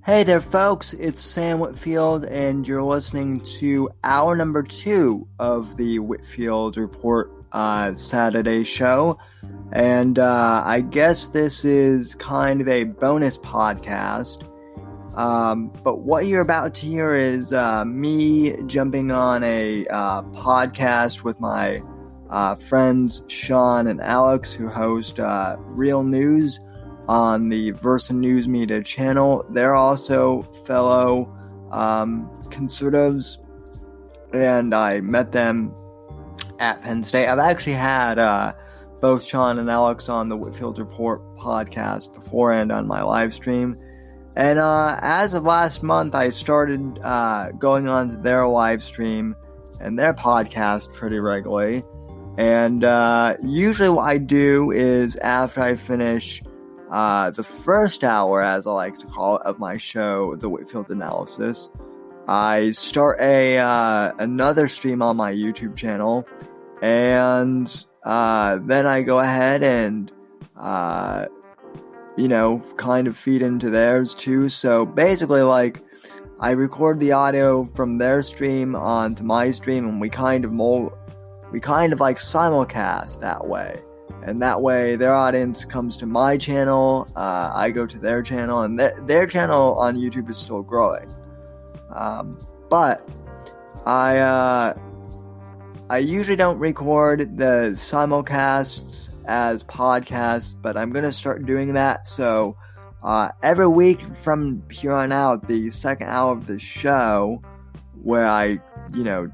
Hey there, folks. It's Sam Whitfield, and you're listening to hour number 2 of the Whitfield Report Saturday show. And I guess this is kind of a bonus podcast. But what you're about to hear is me jumping on a podcast with my friends Sean and Alex, who host Real News on the Versa News Media channel. They're also fellow conservatives, and I met them at Penn State. I've actually had both Sean and Alex on the Whitfield Report podcast before and on my live stream. And as of last month, I started going on to their live stream and their podcast pretty regularly. And usually what I do is after I finish the first hour, as I like to call it, of my show, The Whitfield Analysis, I start another stream on my YouTube channel, and then I go ahead and, kind of feed into theirs too. So basically, I record the audio from their stream onto my stream, and we kind of simulcast that way. And that way, their audience comes to my channel, I go to their channel, and their channel on YouTube is still growing. But I usually don't record the simulcasts as podcasts, but I'm going to start doing that. So every week from here on out, the second hour of the show, where I,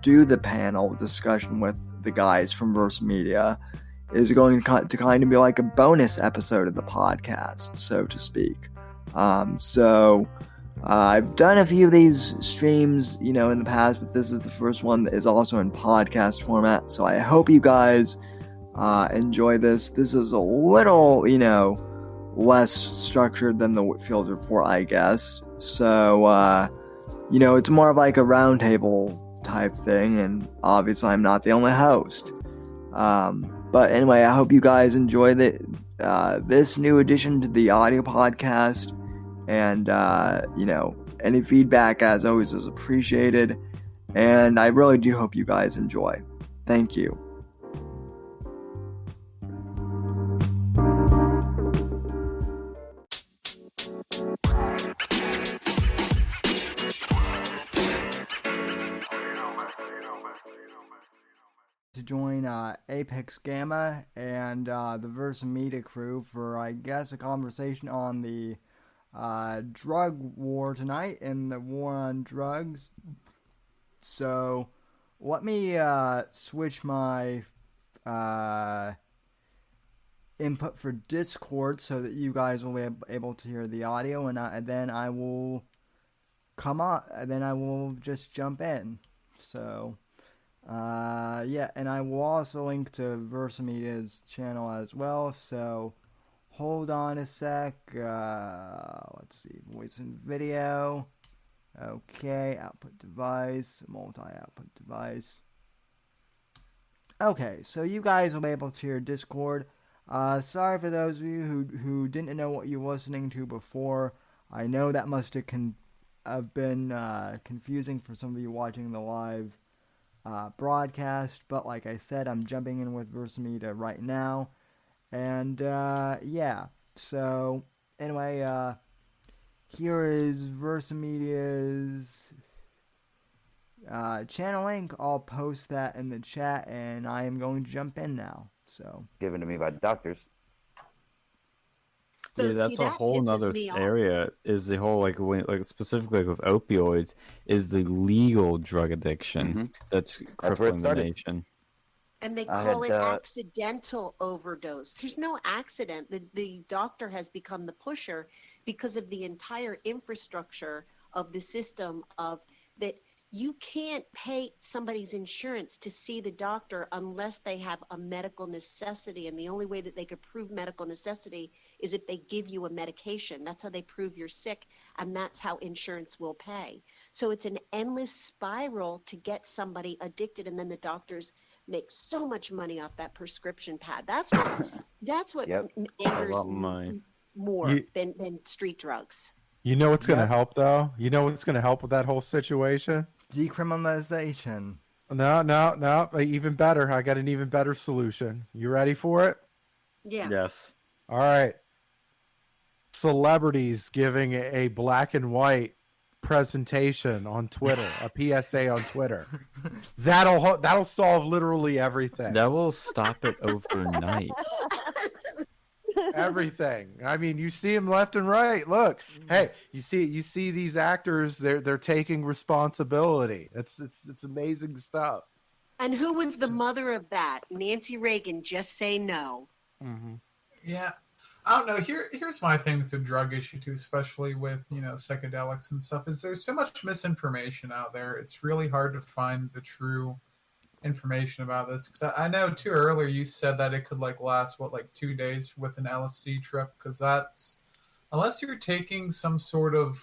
do the panel discussion with the guys from Versa Media, is going to kind of be like a bonus episode of the podcast, so to speak. I've done a few of these streams, in the past, but this is the first one that is also in podcast format. So I hope you guys enjoy this. This is a little, less structured than the Whitfield Report, I guess. So, it's more of like a roundtable type thing, and obviously I'm not the only host. But anyway, I hope you guys enjoy this new addition to the audio podcast. And, any feedback, as always, is appreciated. And I really do hope you guys enjoy. Thank you. To join Apex Gamma and the Versa Media crew for, I guess, a conversation on the drug war tonight and the war on drugs. So let me switch my input for Discord so that you guys will be able to hear the audio, and then I will come on, and then I will just jump in. So and I will also link to Versa Media's channel as well, so hold on a sec. Let's see, voice and video. Okay, output device, multi-output device. Okay, so you guys will be able to hear Discord. Sorry for those of you who didn't know what you were listening to before. I know that must have been confusing for some of you watching the live broadcast, but like I said, I'm jumping in with Versa Media right now. And, so, anyway, here is Versa Media's channel link. I'll post that in the chat, and I am going to jump in now, so. Given to me by the doctors. So, that's a whole nother area, is the whole, specifically with opioids, is the legal drug addiction. Mm-hmm. That's crippling the nation. And they call it accidental overdose. There's no accident. The doctor has become the pusher because of the entire infrastructure of the system of that. You can't pay somebody's insurance to see the doctor unless they have a medical necessity. And the only way that they could prove medical necessity is if they give you a medication. That's how they prove you're sick. And that's how insurance will pay. So it's an endless spiral to get somebody addicted. And then the doctors make so much money off that prescription pad. That's what Yep. angers me more than street drugs. You know what's going to help, though? You know what's going to help with that whole situation? Decriminalization. No. Even better. I got an even better solution. You ready for it? Yeah. Yes. All right. Celebrities giving a black and white presentation on Twitter, a PSA on Twitter. That'll solve literally everything. That will stop it overnight. Everything. I mean, you see them left and right. Look, hey, you see these actors. They're taking responsibility. It's amazing stuff. And who was the mother of that? Nancy Reagan. Just say no. Mm-hmm. Yeah, I don't know. Here's my thing with the drug issue too, especially with psychedelics and stuff. Is there's so much misinformation out there. It's really hard to find the true information about this, because I know too earlier you said that it could last 2 days with an LSD trip, because that's, unless you're taking some sort of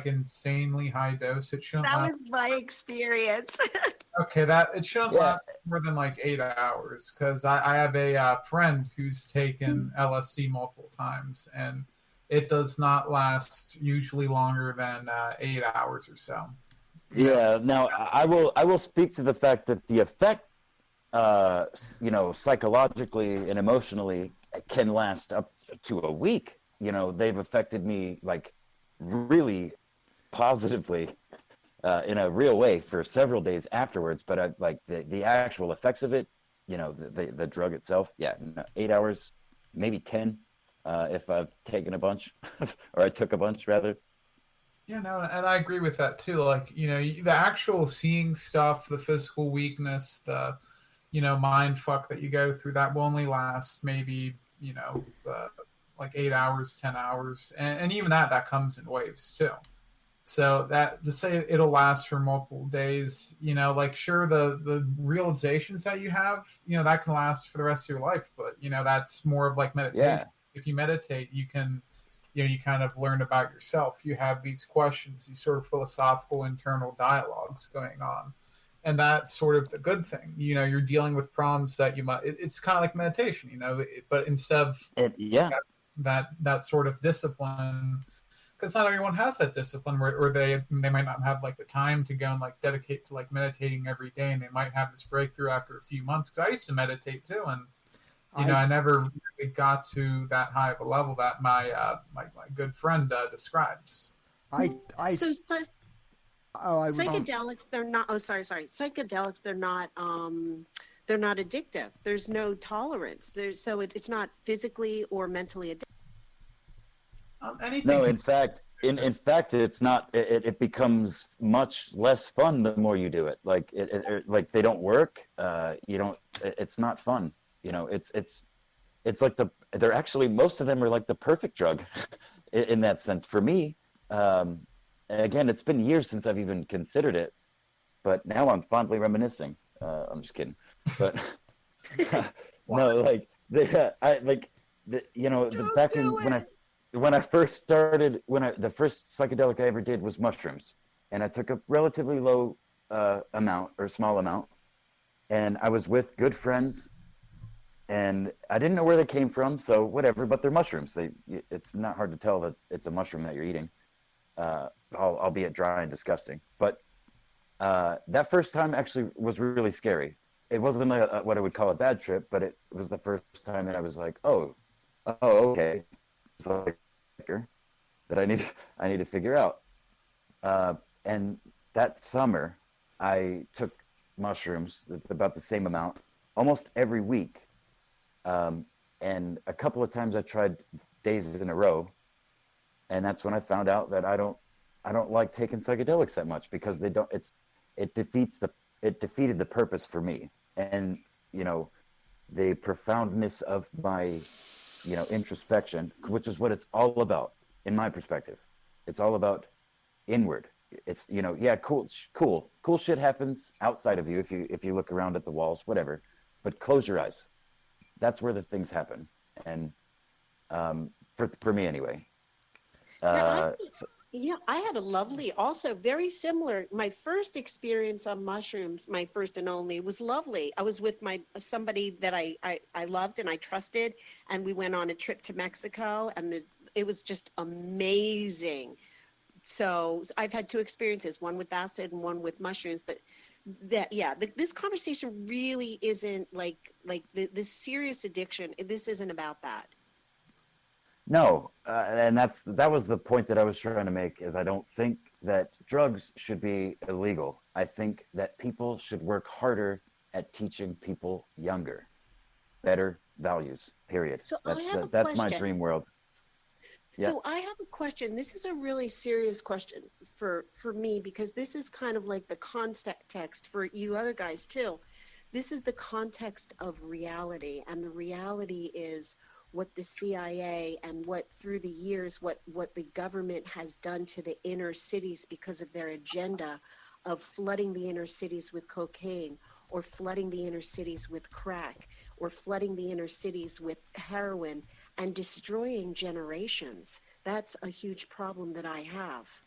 insanely high dose, it shouldn't That last. was my experience. Okay, that it shouldn't last more than 8 hours, because I have a friend who's taken LSD multiple times, and it does not last usually longer than 8 hours or so. Yeah. Now, I will speak to the fact that the effect, psychologically and emotionally, can last up to a week. They've affected me really positively in a real way for several days afterwards. But the actual effects of it, the drug itself, 8 hours, maybe 10, if I've taken a bunch, or I took a bunch rather. Yeah, no, and I agree with that too. The actual seeing stuff, the physical weakness, the, mind fuck that you go through, that will only last maybe, 8 hours, 10 hours. And even that comes in waves too. So that to say it'll last for multiple days, sure, the realizations that you have, that can last for the rest of your life. But, that's more of meditation. Yeah. If you meditate, you can, you kind of learn about yourself. You have these questions, these sort of philosophical internal dialogues going on. And that's sort of the good thing. You're dealing with problems that you might, it's kind of like meditation, but instead of that sort of discipline, because not everyone has that discipline, or they might not have the time to go and dedicate to meditating every day. And they might have this breakthrough after a few months. Because I used to meditate too. And I never really got to that high of a level that my good friend describes. Psychedelics, they're not. Oh, sorry. Psychedelics, they're not addictive. There's no tolerance. It's not physically or mentally addictive. No, in fact, it's not. It becomes much less fun the more you do it. They don't work. You don't. It's not fun. It's they're actually, most of them are the perfect drug in that sense for me. Again, it's been years since I've even considered it, but now I'm fondly reminiscing. I'm just kidding, but no, when I first started, the first psychedelic I ever did was mushrooms, and I took a relatively low amount, or small amount, and I was with good friends. And I didn't know where they came from, so whatever. But they're mushrooms. It's not hard to tell that it's a mushroom that you're eating, albeit dry and disgusting. But that first time actually was really scary. It wasn't what I would call a bad trip, but it was the first time that I was like, oh, okay, it's that I need to figure out. And that summer, I took mushrooms, about the same amount, almost every week. And a couple of times I tried days in a row, and that's when I found out that I don't like taking psychedelics that much, because it defeated the purpose for me. And the profoundness of my introspection, which is what it's all about in my perspective. It's all about inward. It's cool shit happens outside of you if you look around at the walls, whatever, but close your eyes. That's where the things happen. And for me anyway. I had a lovely, also very similar. My first experience on mushrooms, my first and only, was lovely. I was with somebody that I loved and I trusted, and we went on a trip to Mexico, and it was just amazing. So I've had two experiences, one with acid and one with mushrooms, but this conversation really isn't like this serious addiction. This isn't about that. No, and that was the point that I was trying to make. Is I don't think that drugs should be illegal. I think that people should work harder at teaching people younger better values. Period. So that's my dream world. Yeah. So I have a question. This is a really serious question for me, because this is kind of like the context for you other guys too. This is the context of reality, and the reality is what the CIA and what through the years what the government has done to the inner cities because of their agenda of flooding the inner cities with cocaine, or flooding the inner cities with crack, or flooding the inner cities with heroin, and destroying generations. That's a huge problem that I have.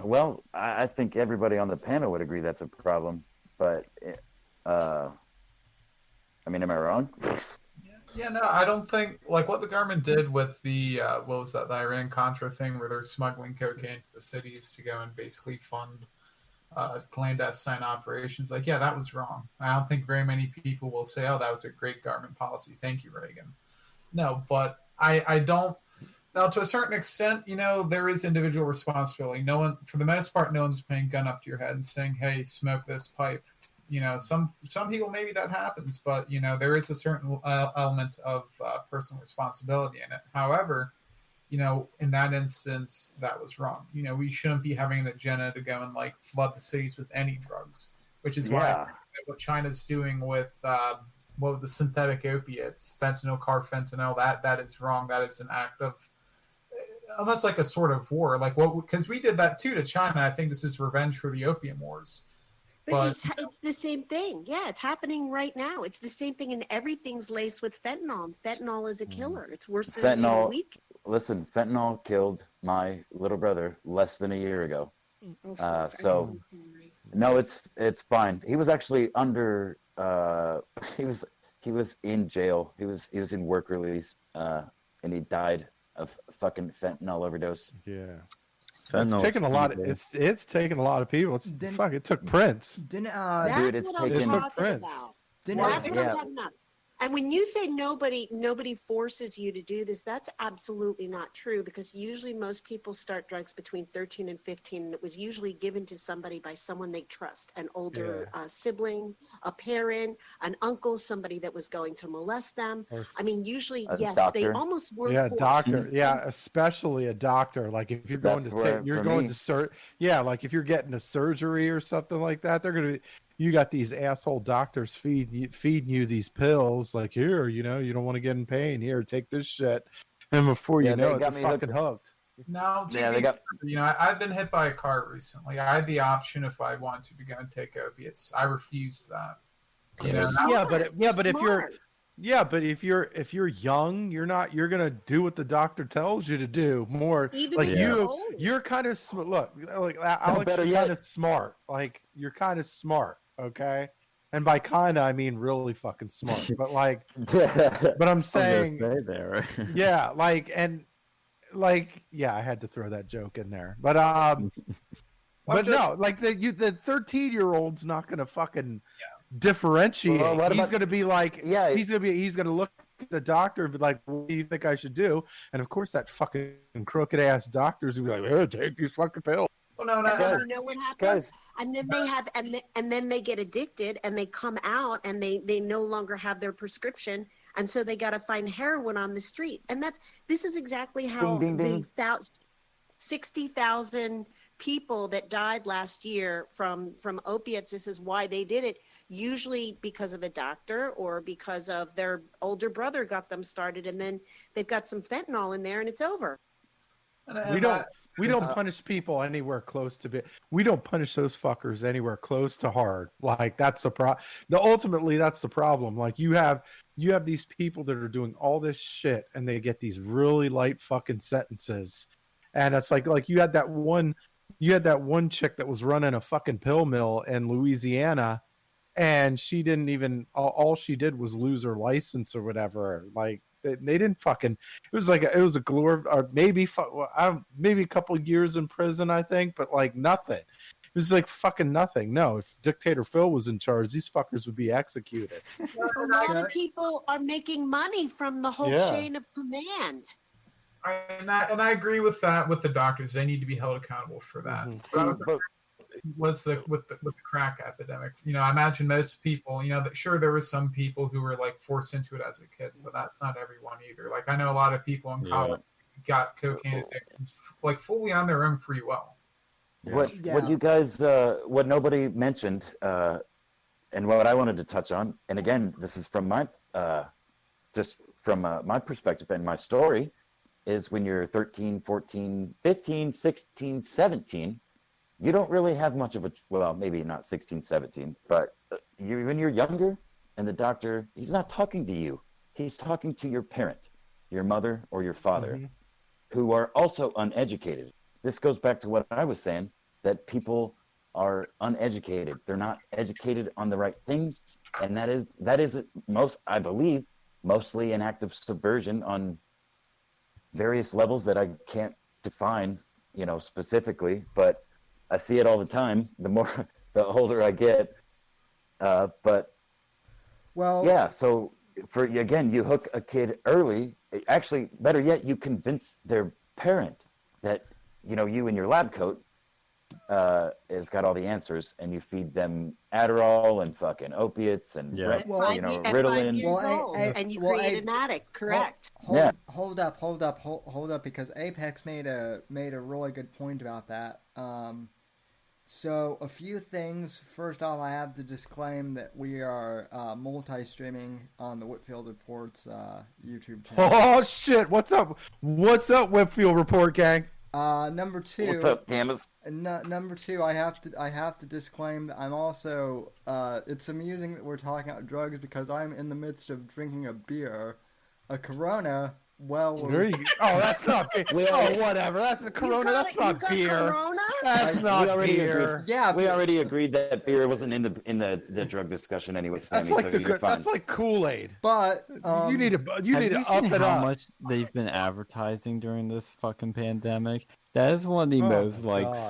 Well, I think everybody on the panel would agree that's a problem, but I mean, am I wrong? Yeah, no, I don't think, like, what the government did with the what was that, the Iran-Contra thing, where they're smuggling cocaine to the cities to go and basically fund clandestine operations. Like, yeah, that was wrong. I don't think very many people will say, oh, that was a great government policy. Thank you, Reagan. No, but I don't. Now, to a certain extent, you know, there is individual responsibility. No one, for the most part, no one's putting a gun up to your head and saying, hey, smoke this pipe. You know, some people, maybe that happens, but, you know, there is a certain element of personal responsibility in it. However, you know, in that instance, that was wrong. You know, we shouldn't be having an agenda to go and, like, flood the cities with any drugs, which is why what China's doing with the synthetic opiates, fentanyl, carfentanil, that is wrong. That is an act of almost like a sort of war. Like, because we did that too to China. I think this is revenge for the opium wars. But it's the same thing. Yeah, it's happening right now. It's the same thing, and everything's laced with fentanyl. And fentanyl is a killer. It's worse than fentanyl. weed. Listen, fentanyl killed my little brother less than a year ago. So no, it's fine. He was actually under. He was in jail. He was in work release, and he died of fucking fentanyl overdose. Yeah. It's taken a lot. It's taken a lot of people. It took Prince. Dude, it's taken Prince. That's what I'm talking about. And when you say nobody forces you to do this, that's absolutely not true, because usually most people start drugs between 13 and 15, and it was usually given to somebody by someone they trust, an older sibling, a parent, an uncle, somebody that was going to molest them. I mean, usually, yes, doctor. they almost were Yeah, forced. Doctor. Yeah, especially a doctor. Like if you're going like if you're getting a surgery or something like that, they're going to. You got these asshole doctors feeding you these pills, like, here, you know, you don't want to get in pain. Here, take this shit. And before you know it, they're fucking hooked. Now, you know, I've been hit by a car recently. I had the option if I wanted to go and take opiates. I refused that. You know, but if you're young, you're gonna do what the doctor tells you to do more. Even like if you're kind of like Alex, you're kind of smart. Like you're kind of smart, okay? And by kind of, I mean really fucking smart. But like, but I'm saying, yeah, I had to throw that joke in there. But no, like the 13-year-old's not gonna fucking. Differentiate. Well, he's going to be like, he's going to look at the doctor and be like, what do you think I should do? And of course, that fucking crooked ass doctor's going to be like, hey, take these fucking pills. Well, no, you know what happens? And then they have, and then they get addicted, and they come out, and they no longer have their prescription, and so they got to find heroin on the street. And this is exactly how the 60,000 people that died last year from opiates, this is why they did it, usually because of a doctor or because of their older brother got them started, and then they've got some fentanyl in there and it's over. We don't punish people anywhere close to we don't punish those fuckers anywhere close to hard. Like that's the ultimately that's the problem. Like you have these people that are doing all this shit and they get these really light fucking sentences, and it's like you had that one chick that was running a fucking pill mill in Louisiana, and she didn't even, all she did was lose her license or whatever. Like, they didn't fucking. It was a glory, or maybe maybe a couple years in prison, I think, but like nothing. It was like fucking nothing. No, if Dictator Phil was in charge, these fuckers would be executed. A lot of people are making money from the whole chain of command. And I agree with that. With the doctors, they need to be held accountable for that. Was with the crack epidemic? You know, I imagine most people. You know, sure there were some people who were like forced into it as a kid, but that's not everyone either. Like I know a lot of people in college got cocaine addictions like fully on their own free will. What you guys what nobody mentioned and what I wanted to touch on, and again this is from my just from my perspective and my story, is when you're 13, 14, 15, 16, 17, you don't really have much of a, well, maybe not 16, 17, but when you're younger and the doctor, he's not talking to you, he's talking to your parent, your mother or your father, who are also uneducated. This goes back to what I was saying, that people are uneducated. They're not educated on the right things. And that is most, I believe, mostly an act of subversion on various levels that I can't define, you know, specifically, but I see it all the time, the older I get. But well, yeah, so you hook a kid early, actually, better yet, you convince their parent that, you know, you in your lab coat has got all the answers, and you feed them Adderall and fucking opiates and Ritalin. And you create an addict, correct? Hold up, because Apex made a really good point about that. So a few things. First off, I have to disclaim that we are multi-streaming on the Whitfield Report's YouTube channel. Oh shit! What's up? What's up, Whitfield Report gang? Number two. What's up, Camus? Number two, I have to disclaim that I'm also. It's amusing that we're talking about drugs because I'm in the midst of drinking a beer, a Corona. Well, there you go. Oh, that's not beer. Whatever. That's a Corona. That's not beer. Corona? That's not beer. Yeah, we already agreed that beer wasn't in the drug discussion anyway. Sammy, that's like Kool-Aid. But you need to up it up. How much they've been advertising during this fucking pandemic? That is one of the most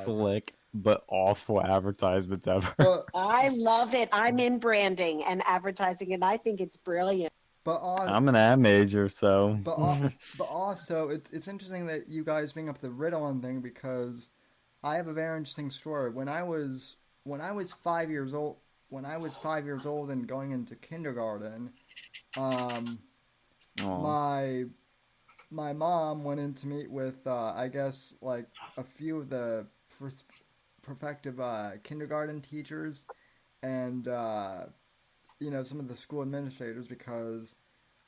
slick but awful advertisements ever. I love it. I'm in branding and advertising, and I think it's brilliant. But I'm an ad major, so. But also, it's interesting that you guys bring up the Ritalin thing because I have a very interesting story. When I was 5 years old, and going into kindergarten, my mom went in to meet with I guess like a few of the prospective kindergarten teachers and. You know, some of the school administrators because,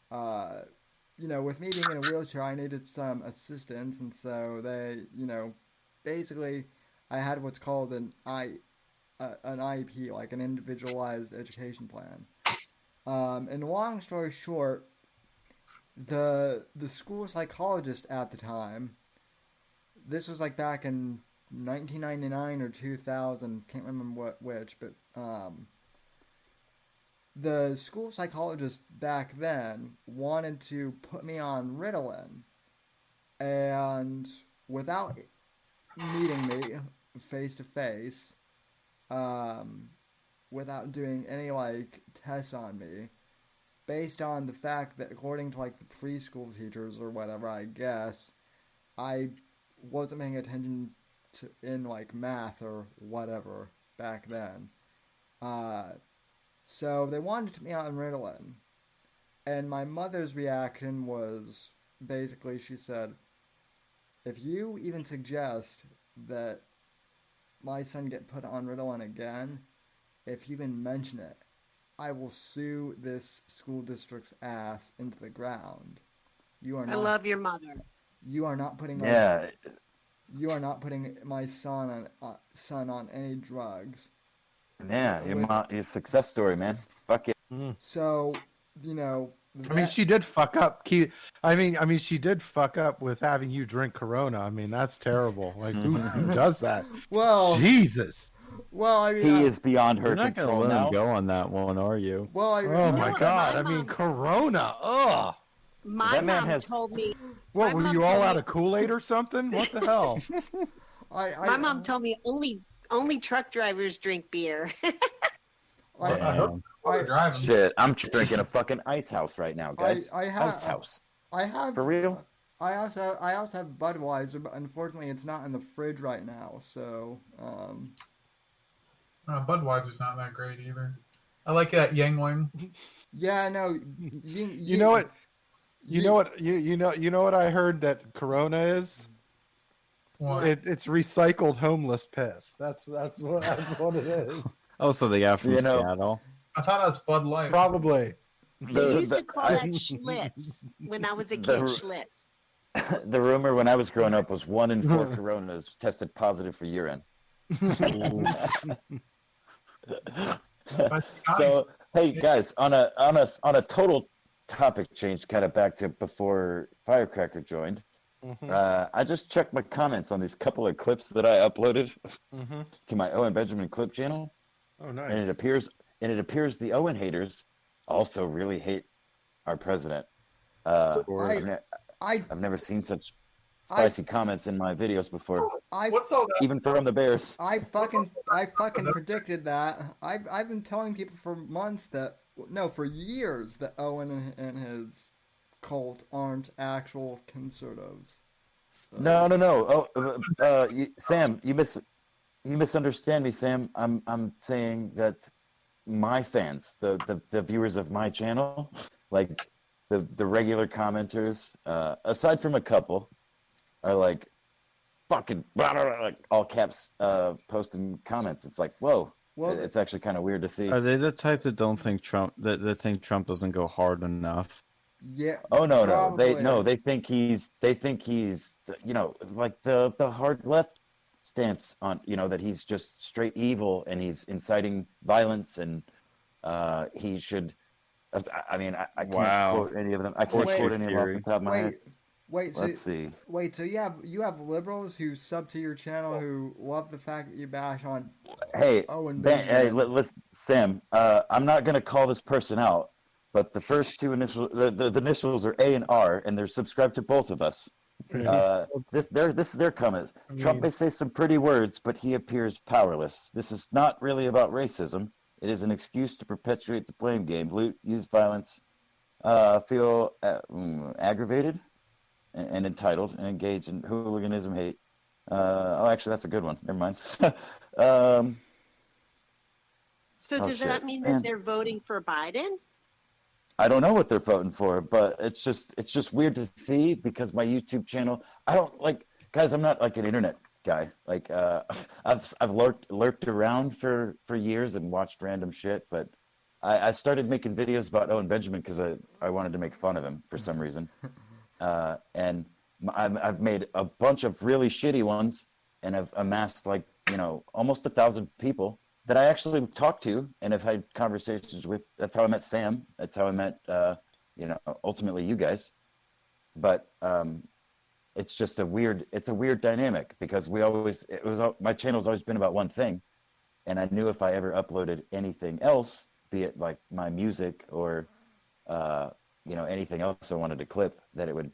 you know, with me being in a wheelchair, I needed some assistance, and so they, you know, basically, I had what's called an IEP, like an individualized education plan. And long story short, the school psychologist at the time, this was like back in 1999 or 2000, can't remember which, but the school psychologist back then wanted to put me on Ritalin, and without meeting me face to face, without doing any like tests on me, based on the fact that according to like the preschool teachers or whatever, I guess, I wasn't paying attention to in like math or whatever back then. So they wanted to put me on Ritalin. And my mother's reaction was basically, she said, if you even suggest that my son get put on Ritalin again, if you even mention it, I will sue this school district's ass into the ground. You are not. I love your mother. You are not putting you are not putting my son on any drugs. Yeah, your success story, man. Fuck it. So, you know. I mean, she did fuck up. I mean, she did fuck up with having you drink Corona. I mean, that's terrible. Like, who does that? Well, Jesus. Well, I mean, he is beyond her control now. You're not go on that one, are you? Well, oh my God! I mean, Corona. Ugh. My mom told me. What, were you all out of Kool-Aid or something? What the hell? My mom told me only truck drivers drink beer. Shit, I'm drinking a fucking ice house right now, guys. Ice house. I have for real. I also have Budweiser, but unfortunately, it's not in the fridge right now. So, Budweiser's not that great either. I like that Yingling. Yeah, no. You know what? You know what I heard that Corona is? It's recycled homeless piss. That's what it is. Oh, so they got from Seattle. I thought that was Bud Light. Probably. They used to call that Schlitz when I was a kid. Schlitz. The rumor when I was growing up was 1 in 4 Coronas tested positive for urine. So hey guys, on a total topic change, kind of back to before Firecracker joined. I just checked my comments on these couple of clips that I uploaded to my Owen Benjamin clip channel. Oh, nice! And it appears the Owen haters also really hate our president. I've never seen such spicy comments in my videos before. What's all that? Even from the Bears. I fucking predicted that. I've been telling people for months for years that Owen and his cult aren't actual conservatives. So. No. Oh, Sam, you misunderstand me, Sam. I'm saying that my fans, the viewers of my channel, like the regular commenters, aside from a couple, are like fucking blah, blah, blah, like all caps posting comments. It's like, whoa. Well, it's actually kind of weird to see. Are they the type that don't think that think Trump doesn't go hard enough? Yeah. Oh no. They think he's like the hard left stance on that he's just straight evil and he's inciting violence and he should. I mean, I can't quote any of them. I can't quote any of them off the top of my head. Let's see. So you have liberals who sub to your channel who love the fact that you bash on. Hey, listen, Sam. I'm not gonna call this person out, but the first two initials, the initials are A and R, and they're subscribed to both of us. This is their comments. Trump may say some pretty words, but he appears powerless. This is not really about racism. It is an excuse to perpetuate the blame game, loot, use violence, feel aggravated and entitled, and engage in hooliganism, hate. Actually, that's a good one. Never mind. So does that mean that they're voting for Biden? I don't know what they're voting for, but it's just weird to see because my YouTube channel. I don't like guys. I'm not like an internet guy. Like I've lurked around for years and watched random shit, but I started making videos about Owen Benjamin because I wanted to make fun of him for some reason, and I've made a bunch of really shitty ones, and I've amassed like almost 1,000 people that I actually talked to and have had conversations with. That's how I met Sam. That's how I met ultimately you guys. But it's just a weird dynamic because my channel's always been about one thing, and I knew if I ever uploaded anything else, be it like my music or anything else I wanted to clip, that it would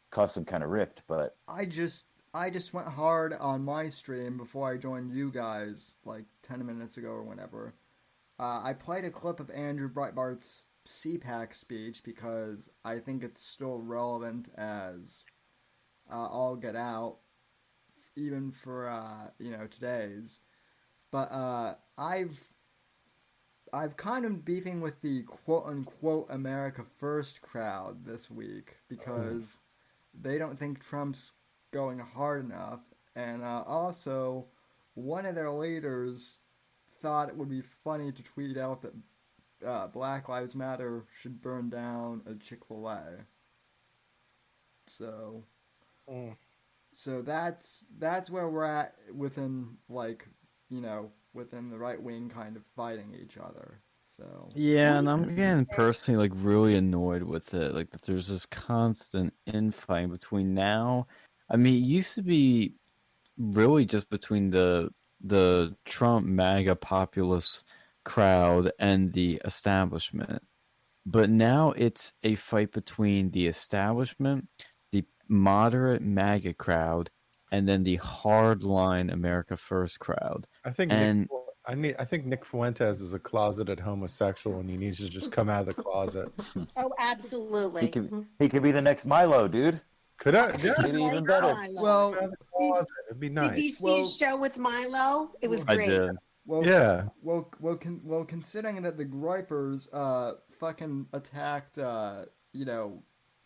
cause some kind of rift. But I just went hard on my stream before I joined you guys like 10 minutes ago or whenever. I played a clip of Andrew Breitbart's CPAC speech because I think it's still relevant as all get out, even for today's. But I've kind of beefing with the quote unquote America First crowd this week because they don't think Trump's going hard enough, and also one of their leaders thought it would be funny to tweet out that Black Lives Matter should burn down a Chick-fil-A. So that's where we're at within within the right wing kind of fighting each other. So yeah, and I'm getting personally like really annoyed with it, like that there's this constant infighting between now. I mean, it used to be really just between the Trump MAGA populist crowd and the establishment. But now it's a fight between the establishment, the moderate MAGA crowd, and then the hardline America First crowd. I think And I think Nick Fuentes is a closeted homosexual, and he needs to just come out of the closet. Oh, absolutely. He could be the next Milo, dude. Could I? Yeah, Maybe even better. Well, out of the closet. It'd be nice. Did you see his show with Milo? It was I great. did. well, Yeah. Well, considering that the Gripers fucking attacked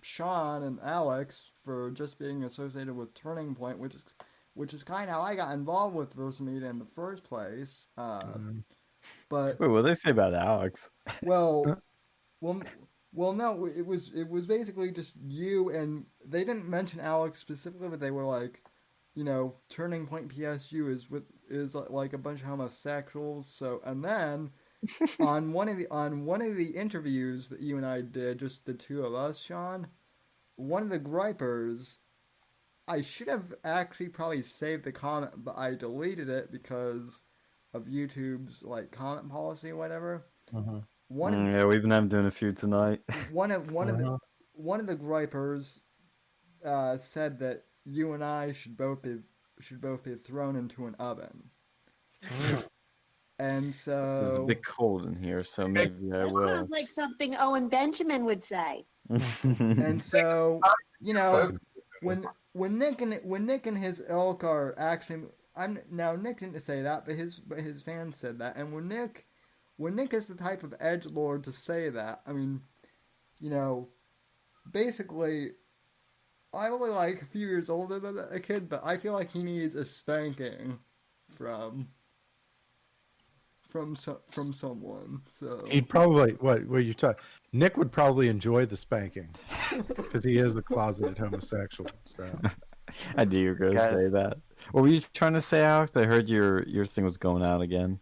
Sean and Alex for just being associated with Turning Point, which is kind of how I got involved with Versamedia in the first place. But Wait, what did they say about Alex? well, no, it was basically just you, and they didn't mention Alex specifically, but they were like, Turning Point PSU is like a bunch of homosexuals. So, and then on one of the interviews that you and I did, just the two of us, Sean, one of the gripers, I should have actually probably saved the comment, but I deleted it because of YouTube's like comment policy or whatever. Yeah, we've been having doing a few tonight. One of the gripers said that you and I should both be thrown into an oven. And so It's a bit cold in here, so maybe I That will. sounds like something Owen Benjamin would say. and so when Nick and his ilk are actually, Nick didn't say that, but his fans said that, and when Nick is the type of edgelord to say that, I mean, basically, I'm only like a few years older than a kid, but I feel like he needs a spanking from someone. So He'd probably what you talk. Nick would probably enjoy the spanking because he is a closeted homosexual. So I knew you were going to say that. What were you trying to say, Alex? I heard your thing was going out again.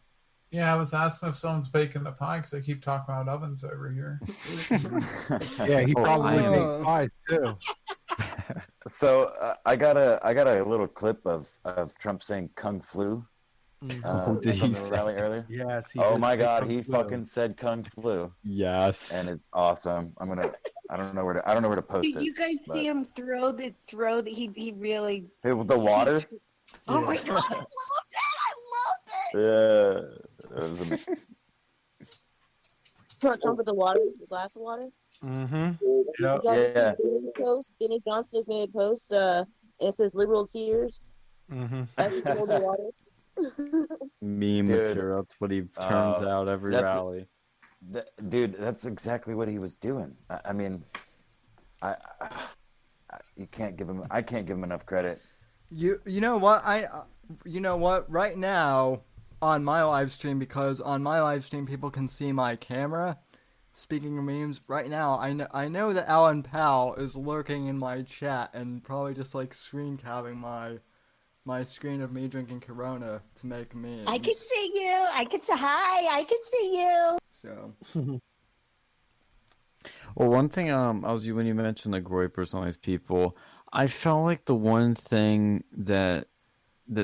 Yeah, I was asking if someone's baking the pie because I keep talking about ovens over here. yeah, he probably made pies too. So I got a little clip of Trump saying "kung flu" Did he from the say rally earlier. Yes. Oh my God, he fucking said "kung flu," Yes. and it's awesome. I don't know where to post Did it. you guys see him throw the he really The water. Oh my God, I loved it. Yeah, it was amazing. Trump with the water, the glass of water. Mm-hmm. Yeah. Yeah. Benny Johnson has made a post. And it says "liberal tears." Mm-hmm. As you hold the water. Meme material. That's what he turns out every rally. Dude, that's exactly what he was doing. I mean, you can't give him. I can't give him enough credit. You know what right now on my live stream, because on my live stream people can see my camera. Speaking of memes, right now I know that Alan Powell is lurking in my chat and probably just like screen capping my screen of me drinking Corona to make memes. I can see you. I can say hi. I can see you. So. Well, one thing when you mentioned the Groypers and all these people, I felt like the one thing that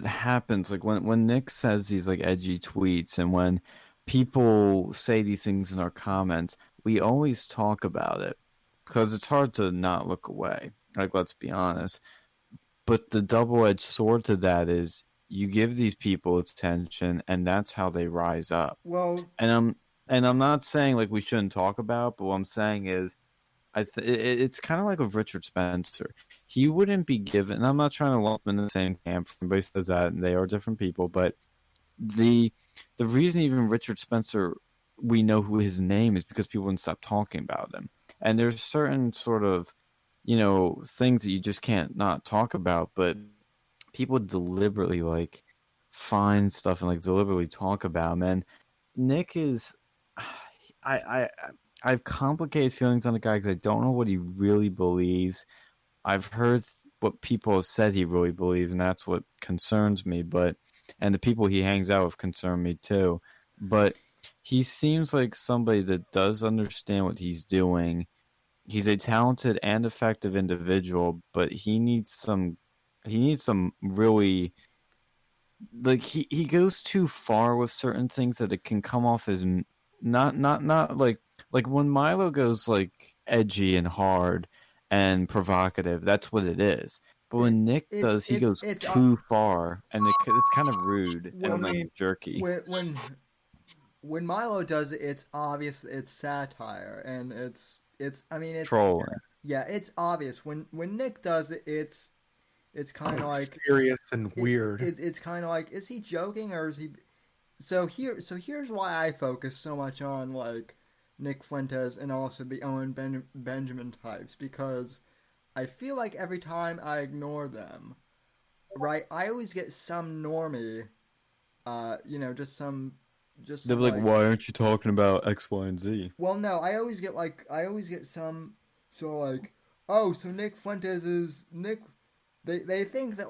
happens, like when Nick says these like edgy tweets and when people say these things in our comments, we always talk about it because it's hard to not look away. Like, let's be honest. But the double-edged sword to that is you give these people attention, and that's how they rise up. Well, and I'm not saying like we shouldn't talk about, but what I'm saying is, it's kind of like with Richard Spencer. He wouldn't be given. And I'm not trying to lump him in the same camp. Everybody says that, and they are different people. But the reason even Richard Spencer, we know who his name is because people wouldn't stop talking about him. And there's certain sort of things that you just can't not talk about, but people deliberately like find stuff and like deliberately talk about him. And Nick is, I have complicated feelings on the guy because I don't know what he really believes. I've heard what people have said he really believes, and that's what concerns me. And the people he hangs out with concern me too. But he seems like somebody that does understand what he's doing. He's a talented and effective individual, but he needs some really, like, he goes too far with certain things that it can come off as not like Like when Milo goes like edgy and hard and provocative, that's what it is. But when Nick does, he goes too far, and it's kind of rude and like jerky. When Milo does it, it's obvious it's satire, and it's trolling. Yeah, it's obvious. When Nick does it, it's kind of like serious and weird. It's kind of like, is he joking or is he? So here's why I focus so much on like Nick Fuentes and also the Owen Benjamin types, because I feel like every time I ignore them, right, I always get some normie, They're like, why aren't you talking about X, Y, and Z? Well, no, I always get some, so like, oh, so Nick Fuentes is Nick. They think that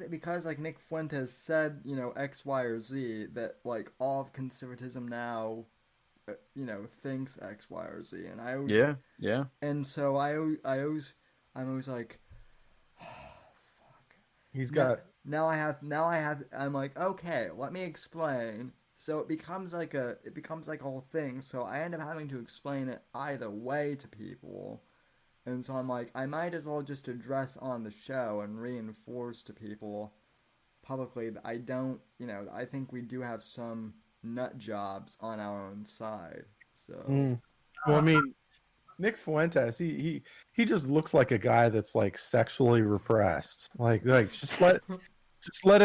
because like Nick Fuentes said, X, Y, or Z, that like all of conservatism now, thinks X, Y, or Z, and I always yeah, and so I'm always like, oh, fuck. He's got now I have I'm like, okay, let me explain. So it becomes like a whole thing. So I end up having to explain it either way to people. And so I'm like, I might as well just address on the show and reinforce to people publicly that I don't, I think we do have some nut jobs on our own side. So well, I mean, Nick Fuentes, he just looks like a guy that's like sexually repressed. Like just let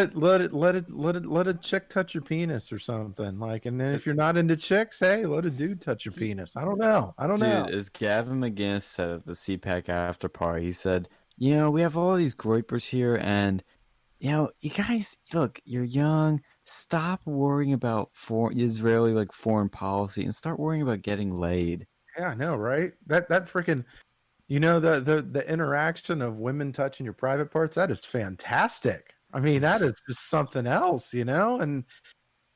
a chick touch your penis or something. Like, and then if you're not into chicks, hey, let a dude touch your penis. I don't know. Dude, as Gavin McGinnis said at the CPAC after party, he said, we have all these groypers here, and you guys, look, you're young. Stop worrying about Israeli foreign policy and start worrying about getting laid. Yeah, I know, right? That freaking, the interaction of women touching your private parts, that is fantastic. I mean, that is just something else, and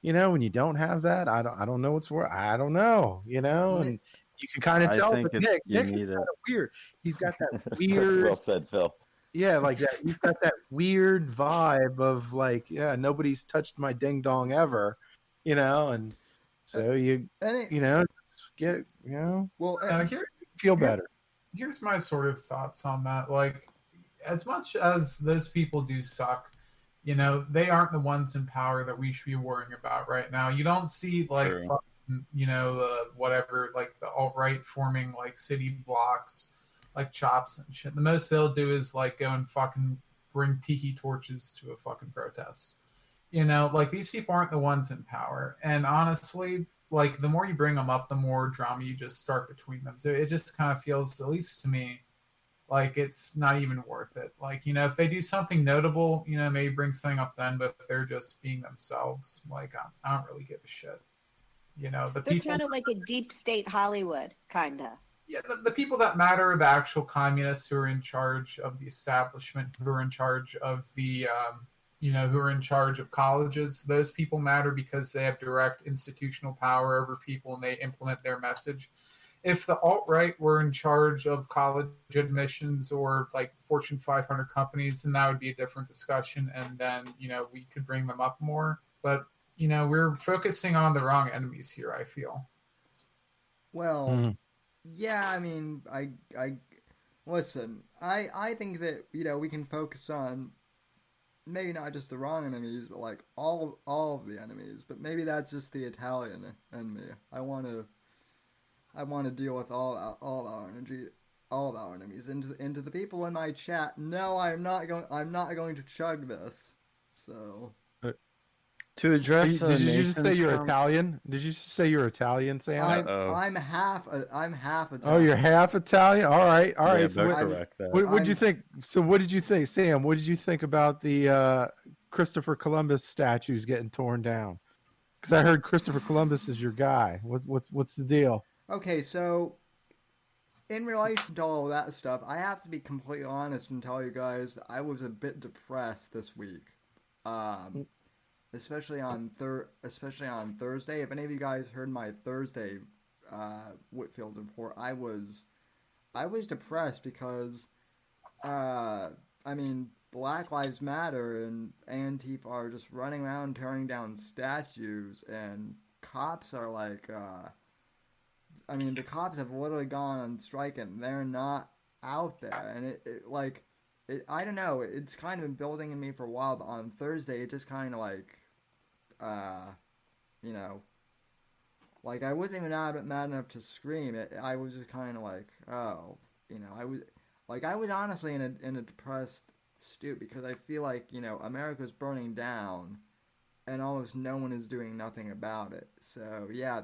when you don't have that, I don't know what's wrong. I don't know, and you can kind of tell. But Nick is kind of weird. He's got that weird. That's well said, Phil. Yeah, like that. He's got that weird vibe of like, nobody's touched my ding dong ever, and so get, well, feel better. Here's my sort of thoughts on that. Like, as much as those people do suck, they aren't the ones in power that we should be worrying about right now. You don't see whatever, like the alt-right forming like city blocks, like chops and shit. The most they'll do is like go and fucking bring tiki torches to a fucking protest. Like these people aren't the ones in power. And honestly, like the more you bring them up, the more drama you just start between them. So it just kind of feels, at least to me, like it's not even worth it. Like, if they do something notable, maybe bring something up then, but if they're just being themselves, like I don't really give a shit. They're kind of like a deep state Hollywood, kind of. Yeah, the people that matter are the actual communists who are in charge of the establishment, who are in charge of the, who are in charge of colleges. Those people matter because they have direct institutional power over people and they implement their message. If the alt-right were in charge of college admissions or like Fortune 500 companies, then that would be a different discussion. And then, we could bring them up more. But, we're focusing on the wrong enemies here, I feel. Well, yeah, I mean, I listen, I think that, we can focus on maybe not just the wrong enemies, but like all of the enemies. But maybe that's just the Italian in me. I want to deal with all of our energy, all of our enemies. Into the people in my chat. No, I'm not going to chug this. So to address, did you just say you're Italian? Did you just say you're Italian, Sam? I'm half Italian. Oh, you're half Italian. All right. Yeah, so correct that. What did you think? So what did you think, Sam? What did you think about the Christopher Columbus statues getting torn down? Because I heard Christopher Columbus is your guy. What's the deal? Okay, so in relation to all of that stuff, I have to be completely honest and tell you guys that I was a bit depressed this week, especially on Thursday. If any of you guys heard my Thursday Whitfield report, I was depressed because Black Lives Matter and Antifa are just running around tearing down statues, and cops are like I mean, the cops have literally gone on strike and they're not out there. And I don't know, it's kind of been building in me for a while, but on Thursday it just kind of like, you know, like I wasn't even mad enough to scream. I was just kind of like, oh, you know, I was honestly in a depressed state because I feel like, you know, America's burning down and almost no one is doing nothing about it. So yeah,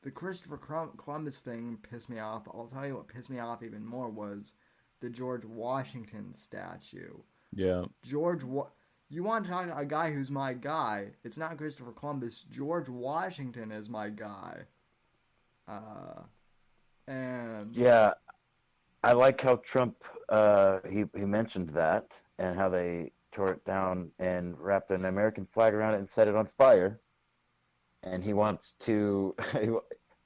the Christopher Columbus thing pissed me off. I'll tell you what pissed me off even more was the George Washington statue. Yeah. You want to talk to a guy who's my guy? It's not Christopher Columbus. George Washington is my guy. And yeah, I like how Trump he mentioned that and how they tore it down and wrapped an American flag around it and set it on fire. And he wants to,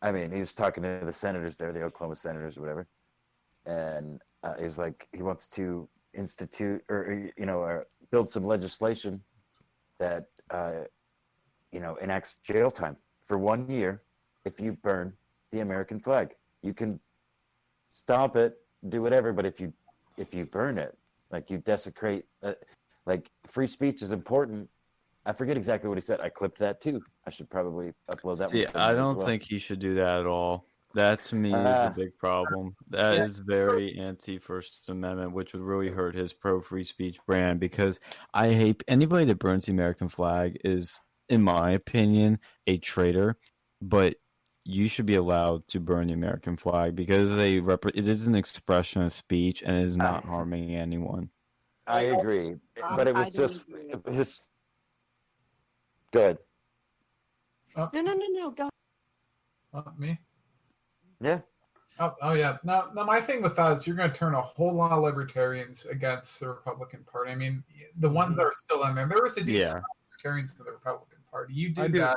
I mean, he's talking to the senators there, the Oklahoma senators or whatever. And he's like, he wants to institute or, you know, or build some legislation that, you know, enacts jail time for 1 year if you burn the American flag. You can stop it, do whatever, but if you burn it, like you desecrate, like free speech is important. I forget exactly what he said. I clipped that too. I should probably upload that. See, I don't think he should do that at all. That to me is a big problem. That is very anti-First Amendment, which would really hurt his pro-free speech brand. Because I hate anybody that burns the American flag is, in my opinion, a traitor. But you should be allowed to burn the American flag because it is an expression of speech and it is not harming anyone. I agree, but it was just good. No, go. Me? Yeah. Oh yeah. Now, my thing with that is you're going to turn a whole lot of libertarians against the Republican Party. I mean, the ones that are still in there. There was a decent libertarians to the Republican Party. You do that.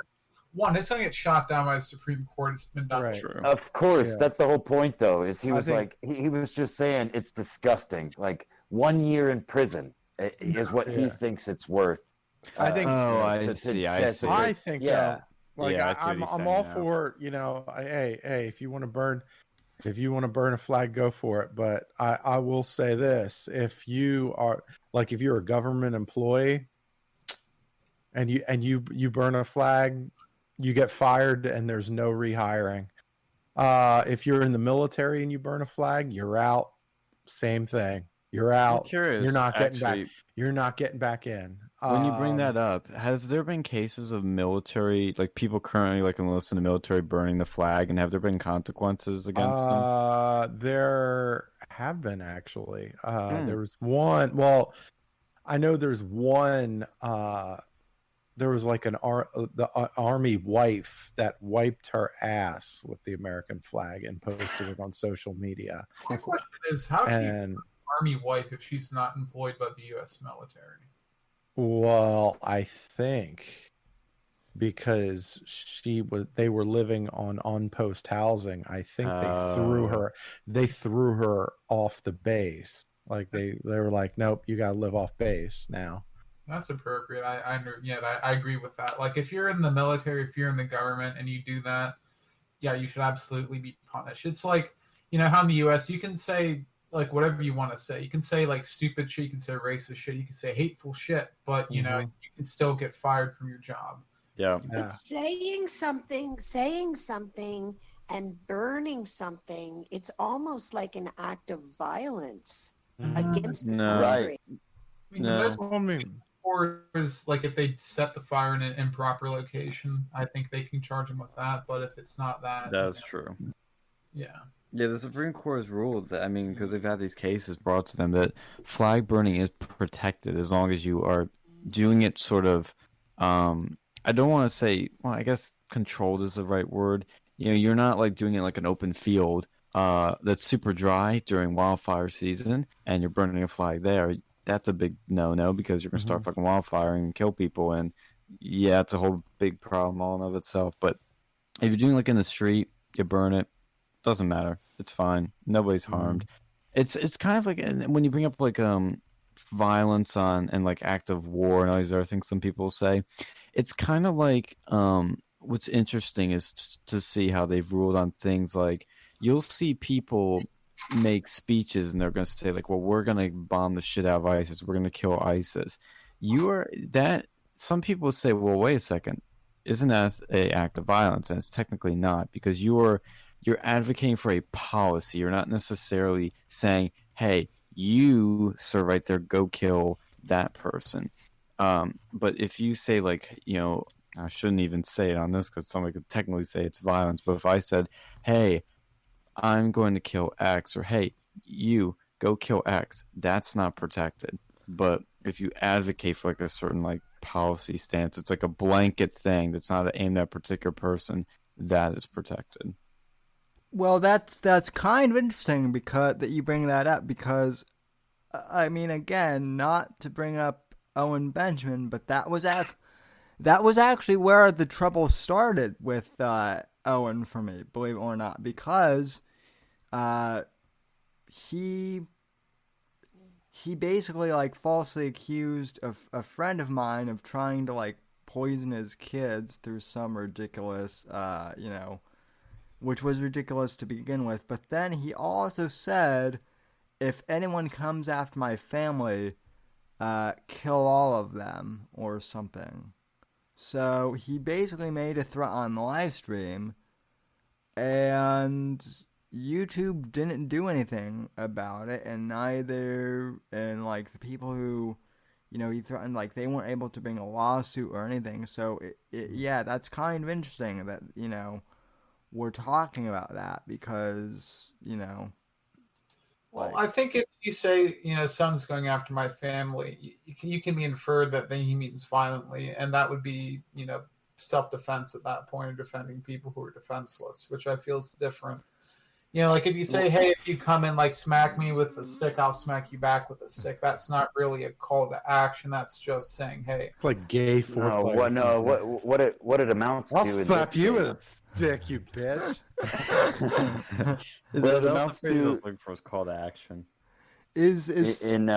One, it's going to get shot down by the Supreme Court. It's been done. Right. True. Of course, that's the whole point, though. Is he was he was just saying it's disgusting. Like 1 year in prison is what he thinks it's worth. I think. I see. I think. Yeah. I'm all for, you know. Hey, if you want to burn a flag, go for it. But I will say this: if you're a government employee and you burn a flag, you get fired and there's no rehiring. If you're in the military and you burn a flag, you're out. Same thing. You're out. I'm curious, you're not getting back. You're not getting back in. When you bring that up, have there been cases of military, like people currently like enlisted in the military burning the flag, and have there been consequences against them? There have been actually. There was one. Well, I know there's one. There was like the army wife that wiped her ass with the American flag and posted it on social media. My question is, how can you be an army wife if she's not employed by the U.S. military? Well, I think because they were living on post housing. I think they threw her off the base. Like they were like, nope, you got to live off base now. That's appropriate. I agree with that. Like if you're in the military, if you're in the government and you do that, yeah, you should absolutely be punished. It's like, you know how in the U.S. you can say like whatever you want to say. You can say like stupid shit, you can say racist shit, you can say hateful shit, but you know, you can still get fired from your job. Yeah. But saying something and burning something, it's almost like an act of violence against the country. Right. Or is like if they set the fire in an improper location, I think they can charge them with that. But if it's not that, that's true. Yeah. Yeah, the Supreme Court has ruled that, I mean, because they've had these cases brought to them, that flag burning is protected as long as you are doing it sort of, I don't want to say, well, I guess controlled is the right word. You know, you're not like doing it like an open field that's super dry during wildfire season and you're burning a flag there. That's a big no-no because you're going to start fucking wildfire and kill people. And yeah, it's a whole big problem all in of itself. But if you're doing like in the street, you burn it. Doesn't matter. It's fine. Nobody's harmed. It's kind of like when you bring up like violence and like active war and all these other things some people say, it's kind of like what's interesting is to see how they've ruled on things like you'll see people make speeches and they're going to say like, well, we're going to bomb the shit out of ISIS. We're going to kill ISIS. Some people say, well, wait a second. Isn't that an act of violence? And it's technically not, because you're advocating for a policy. You're not necessarily saying, hey, you, sir, right there, go kill that person. But if you say like, I shouldn't even say it on this because somebody could technically say it's violence. But if I said, hey, I'm going to kill X, or hey, you go kill X, that's not protected. But if you advocate for like a certain like policy stance, it's like a blanket thing that's not aimed at a particular person, that is protected. Well, that's kind of interesting because that you bring that up, because I mean, again, not to bring up Owen Benjamin, but that was actually where the trouble started with Owen for me, believe it or not, because he basically like falsely accused a friend of mine of trying to like poison his kids through some ridiculous, which was ridiculous to begin with. But then he also said, if anyone comes after my family, kill all of them or something. So he basically made a threat on the live stream, and YouTube didn't do anything about it, and like the people who, he threatened, like they weren't able to bring a lawsuit or anything. So yeah, that's kind of interesting that we're talking about that, because Well, I think if you say, son's going after my family, you can be inferred that he means violently, and that would be, self-defense at that point, or defending people who are defenseless, which I feel is different. Like if you say, hey, if you come and like smack me with a stick, I'll smack you back with a stick. That's not really a call to action. That's just saying, hey. It's like gay foreplay. What it amounts to. I'll slap you with a stick, you bitch. What it amounts to. Looking for his call to action. In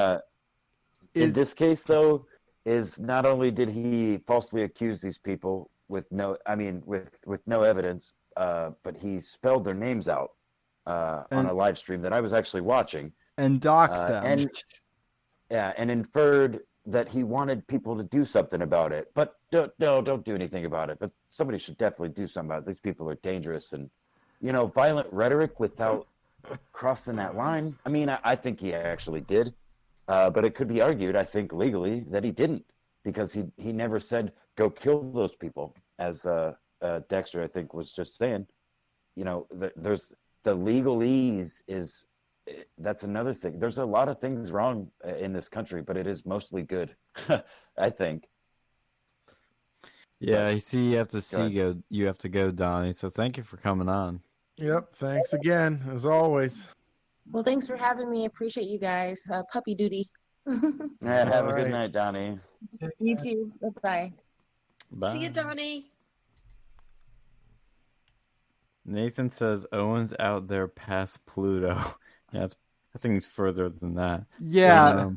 this case, though, is not only did he falsely accuse these people with no evidence, but he spelled their names out on a live stream that I was actually watching, and doxed them, and inferred that he wanted people to do something about it. But don't do anything about it. But somebody should definitely do something about it. These people are dangerous, and violent rhetoric without crossing that line. I mean, I think he actually did, but it could be argued, I think, legally that he didn't, because he never said go kill those people, as Dexter, I think, was just saying. There's the legalese is. That's another thing. There's a lot of things wrong in this country, but it is mostly good, I think. Yeah, I see. You have to go, Donnie. So thank you for coming on. Yep. Thanks again, as always. Well, thanks for having me. Appreciate you guys. Puppy duty. Have a good night, Donnie. You too. Bye. See you, Donnie. Nathan says Owen's out there past Pluto. Yeah, I think he's further than that. Yeah.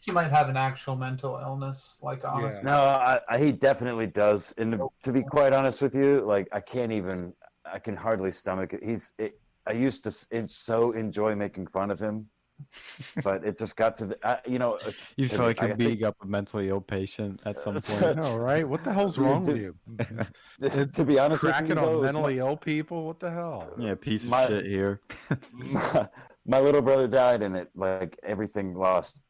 He might have an actual mental illness, like honestly. No, he definitely does. And to be quite honest with you, like I can hardly stomach it. I used to so enjoy making fun of him, but it just got to the, You feel like you're beating up a mentally ill patient at some point. No, right? What the hell's wrong with you? To be honest, cracking on mentally ill people. What the hell? Yeah, piece of shit here. My little brother died, and it like everything lost.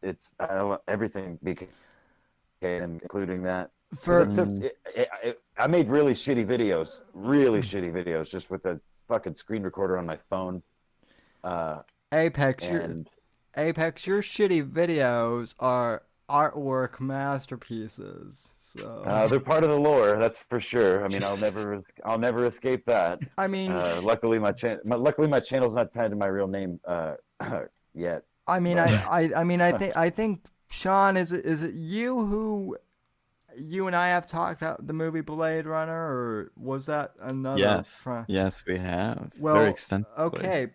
Everything became, including that. I made really shitty videos, just with a fucking screen recorder on my phone. Apex, your shitty videos are artwork masterpieces. So they're part of the lore, that's for sure. I mean, I'll never escape that. I mean, luckily my channel's not tied to my real name yet. I mean, I think Sean, is it you and I have talked about the movie Blade Runner, or was that another? Yes, we have. Well, very extensively. Okay.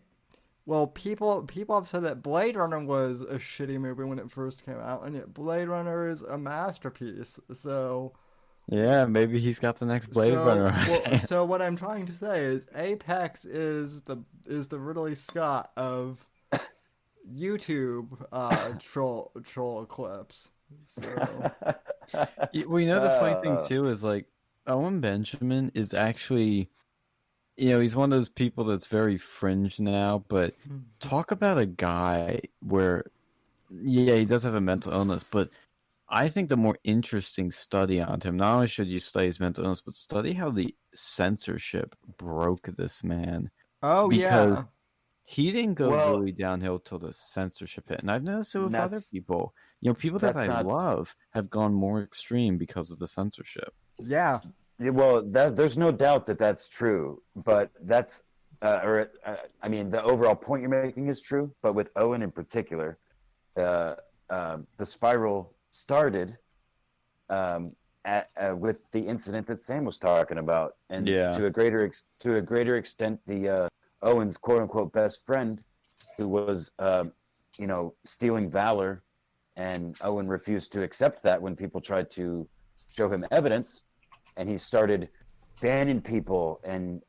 Well, people have said that Blade Runner was a shitty movie when it first came out, and yet Blade Runner is a masterpiece. So, Yeah, maybe he's got the next Blade Runner on his hands. So what I'm trying to say is Apex is the Ridley Scott of YouTube troll clips. So Well, you know, the funny thing too is like Owen Benjamin is actually, you know, he's one of those people that's very fringe now, but talk about a guy where, yeah, he does have a mental illness, but I think the more interesting study on him, not only should you study his mental illness, but study how the censorship broke this man. Oh, because yeah. He didn't go really downhill till the censorship hit. And I've noticed it with other people. You know, people that I love have gone more extreme because of the censorship. Yeah. Well, there's no doubt that that's true, but that's, I mean, the overall point you're making is true, but with Owen in particular, the spiral started with the incident that Sam was talking about, and to a greater extent, the Owen's quote unquote best friend, who was stealing valor, and Owen refused to accept that when people tried to show him evidence, and he started banning people, and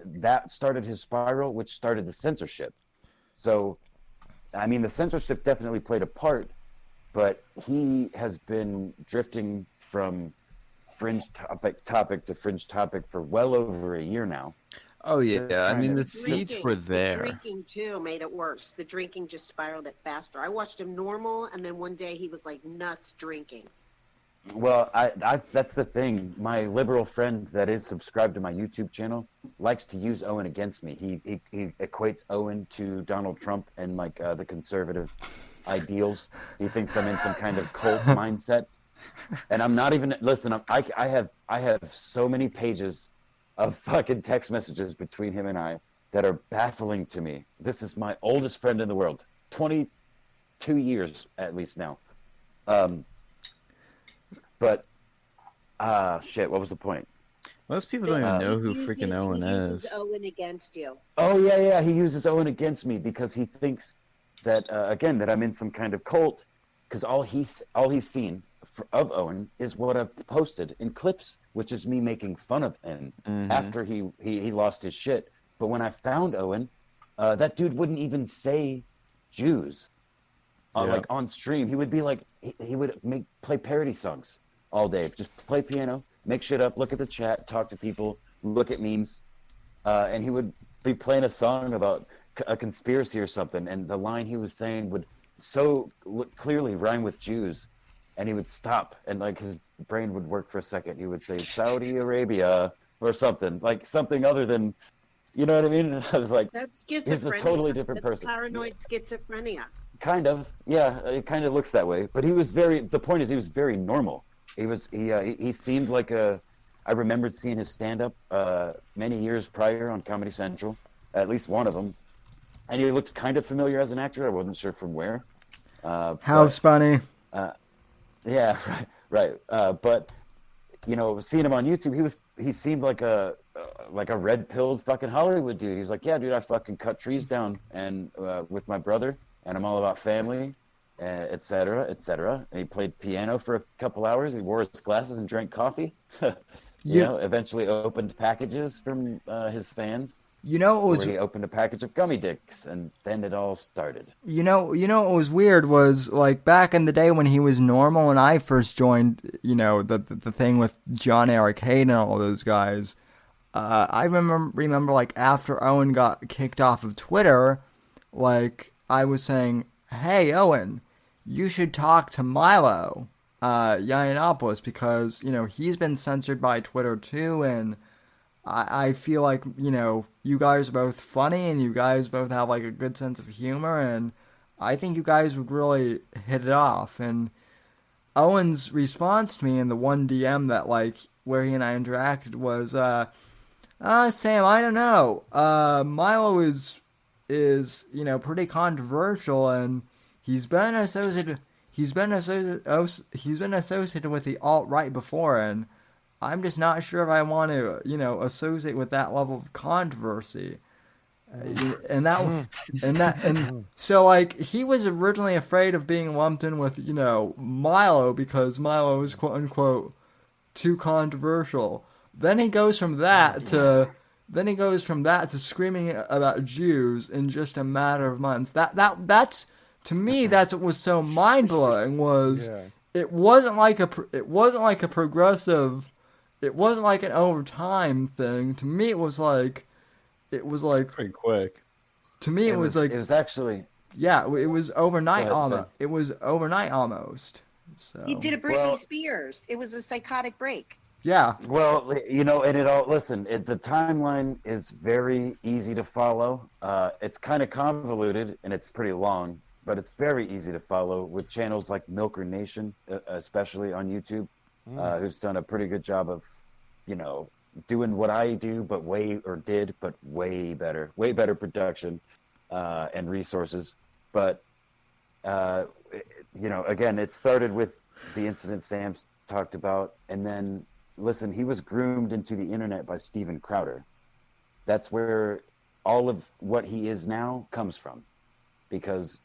that started his spiral, which started the censorship. So, I mean, the censorship definitely played a part, but he has been drifting from fringe topic to fringe topic for well over a year now. Oh yeah, I mean the seeds were there. The drinking too made it worse. The drinking just spiraled it faster. I watched him normal, and then one day he was like nuts drinking. Well, I that's the thing. My liberal friend that is subscribed to my YouTube channel likes to use Owen against me. He equates Owen to Donald Trump and like the conservative ideals. He thinks I'm in some kind of cult mindset, and I'm not even. Listen, I have so many pages of fucking text messages between him and I that are baffling to me. This is my oldest friend in the world, 22 years at least now. But shit, what was the point? Most people don't even know who freaking Owen is. He uses Owen against you. Oh yeah, he uses Owen against me because he thinks that again that I'm in some kind of cult, because all he's seen of Owen is what I've posted in clips, which is me making fun of him after he lost his shit. But when I found Owen, that dude wouldn't even say Jews like on stream. He would be like, he would play parody songs all day, just play piano, make shit up, look at the chat, talk to people, look at memes, and he would be playing a song about a conspiracy or something, and the line he was saying would so clearly rhyme with Jews. And he would stop, and like his brain would work for a second. He would say Saudi Arabia or something, like something other than, you know what I mean? And I was like, that's schizophrenia. He's a totally different person. Paranoid schizophrenia. Kind of, yeah. It kind of looks that way. But he was the point is he was very normal. He seemed like I remembered seeing his stand-up many years prior on Comedy Central, at least one of them. And he looked kind of familiar as an actor. I wasn't sure from where. House Bunny. Yeah, right. But you know, seeing him on YouTube, he seemed like a red-pilled fucking Hollywood dude. He's like, yeah, dude, I fucking cut trees down and with my brother, and I'm all about family, et cetera, et cetera. And he played piano for a couple hours. He wore his glasses and drank coffee. You know, eventually opened packages from his fans. You know, where he opened a package of gummy dicks, and then it all started. You know what was weird was, like, back in the day when he was normal, when I first joined, you know, the thing with John Eric Hayden and all those guys, I remember, like, after Owen got kicked off of Twitter, like, I was saying, hey, Owen, you should talk to Milo Yiannopoulos, because, you know, he's been censored by Twitter, too, and I feel like, you know, you guys are both funny and you guys both have like a good sense of humor, and I think you guys would really hit it off. And Owen's response to me in the one DM that like where he and I interacted was, Sam, I don't know. Milo is you know pretty controversial, and he's been associated with the alt-right before, and I'm just not sure if I want to, you know, associate with that level of controversy. And so like he was originally afraid of being lumped in with, you know, Milo, because Milo is quote unquote too controversial. Then he goes from that to screaming about Jews in just a matter of months. That's to me, that's what was so mind blowing. It wasn't like a progressive. It wasn't like an overtime thing. To me, it was like pretty quick. To me, it was like it was actually it was overnight ahead, almost. Sam. It was overnight almost. So He did a Britney Spears. It was a psychotic break. yeah. Well, and it all. Listen, the timeline is very easy to follow. It's kind of convoluted and it's pretty long, but it's very easy to follow with channels like Milker Nation, especially on YouTube, who's done a pretty good job of, doing what I do, but way better production and resources. But again, it started with the incident Sam talked about, and then. Listen, he was groomed into the internet by Steven Crowder. That's where all of what he is now comes from, because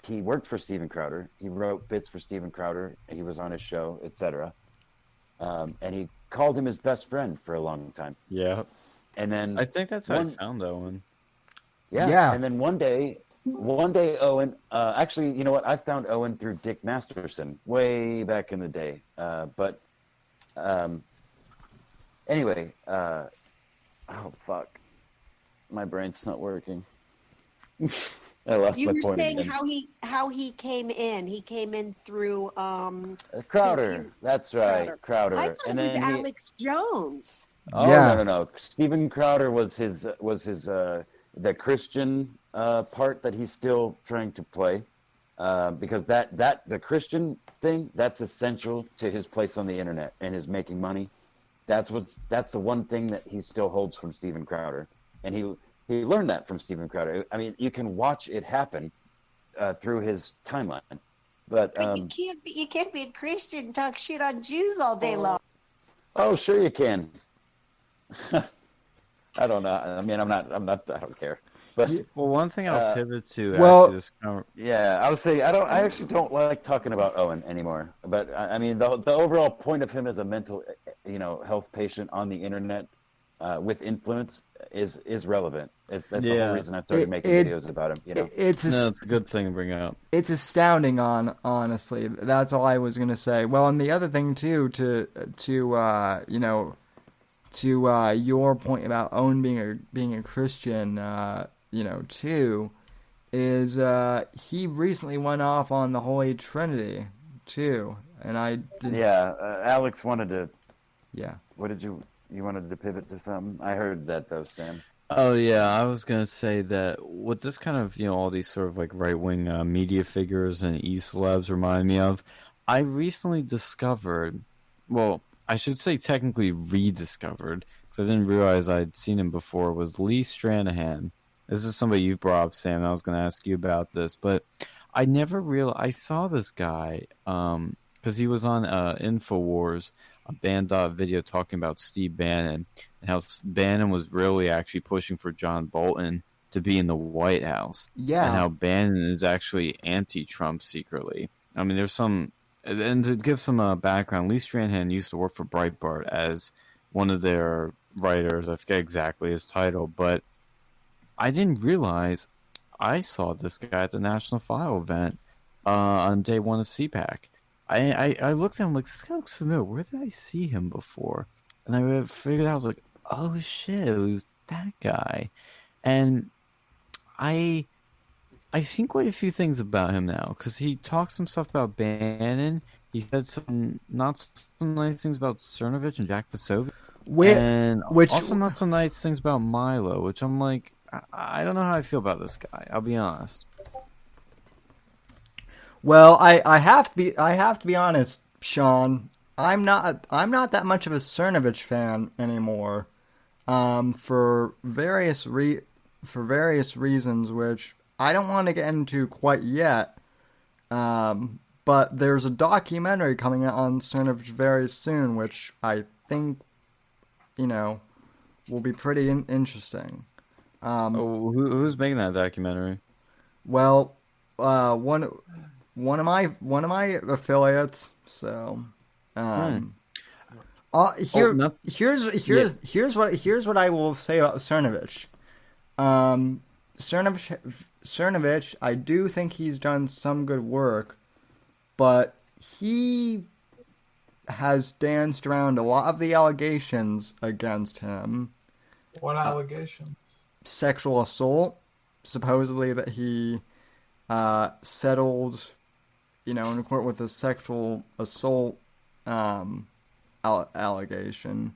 he worked for Steven Crowder. He wrote bits for Steven Crowder. He was on his show, etc. And he called him his best friend for a long time. Yeah. And then I think that's how I found Owen. Yeah. And then one day Owen. Actually, you know what? I found Owen through Dick Masterson way back in the day. Anyway, oh fuck, my brain's not working. I lost You my were point saying again. how he came in. He came in through Crowder. That's right, Crowder. I thought it was Alex Jones. Oh no. Steven Crowder was his the Christian part that he's still trying to play, because that the Christian thing, that's essential to his place on the internet and his making money. That's the one thing that he still holds from Steven Crowder, and he learned that from Steven Crowder. I mean, you can watch it happen through his timeline, but you can't be a Christian and talk shit on Jews all day long. Oh, sure you can. I don't know. I mean, I'm not. I don't care. But well, one thing I'll pivot to. I would say I actually don't like talking about Owen anymore. But I mean, the overall point of him as a mental, health patient on the internet with influence is relevant. That's the whole reason I started making videos about him. It's a good thing to bring up. It's astounding, honestly. That's all I was gonna say. Well, and the other thing too, to your point about Owen being a Christian, too, is he recently went off on the Holy Trinity too, and I didn't. Yeah, Alex wanted to. Yeah. What did you wanted to pivot to something? I heard that though, Sam. Oh yeah, I was gonna say that what this kind of all these sort of like right wing media figures and e-celebs remind me of. I recently discovered, well, I should say technically rediscovered, because I didn't realize I'd seen him before, was Lee Stranahan. This is somebody you brought up, Sam. I was going to ask you about this, but I never realized. I saw this guy because he was on InfoWars, a Band video talking about Steve Bannon and how Bannon was really actually pushing for John Bolton to be in the White House. Yeah. And how Bannon is actually anti-Trump secretly. I mean, there's some... And to give some background, Lee Stranahan used to work for Breitbart as one of their writers. I forget exactly his title, but I didn't realize I saw this guy at the National File event on day one of CPAC. I looked at him like, this guy looks familiar. Where did I see him before? And I figured out, I was like, oh shit, it was that guy. And I've seen quite a few things about him now, because he talks some stuff about Bannon. He said some not so nice things about Cernovich and Jack Posobiec. And also not so nice things about Milo, which I'm like, I don't know how I feel about this guy. I'll be honest. Well, I have to be honest, Sean. I'm not that much of a Cernovich fan anymore, for various reasons, which I don't want to get into quite yet. But there's a documentary coming out on Cernovich very soon, which I think, will be pretty interesting. Who's making that documentary? Well, one of my affiliates. So, Here's what I will say about Cernovich. Cernovich, I do think he's done some good work, but he has danced around a lot of the allegations against him. What allegations? Sexual assault, supposedly that he settled, in court with a sexual assault allegation,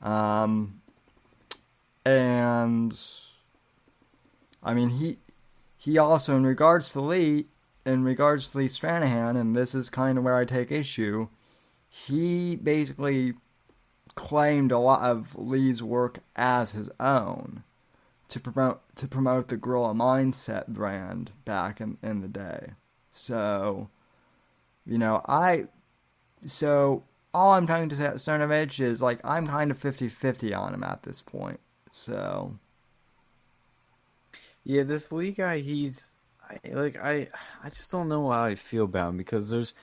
and I mean he also, in regards to Lee Stranahan, and this is kind of where I take issue, he basically claimed a lot of Lee's work as his own to promote the Gorilla Mindset brand back in the day. So, all I'm trying to say at Cernovich is, like, I'm kind of 50-50 on him at this point. So, yeah, this Lee guy, I just don't know how I feel about him, because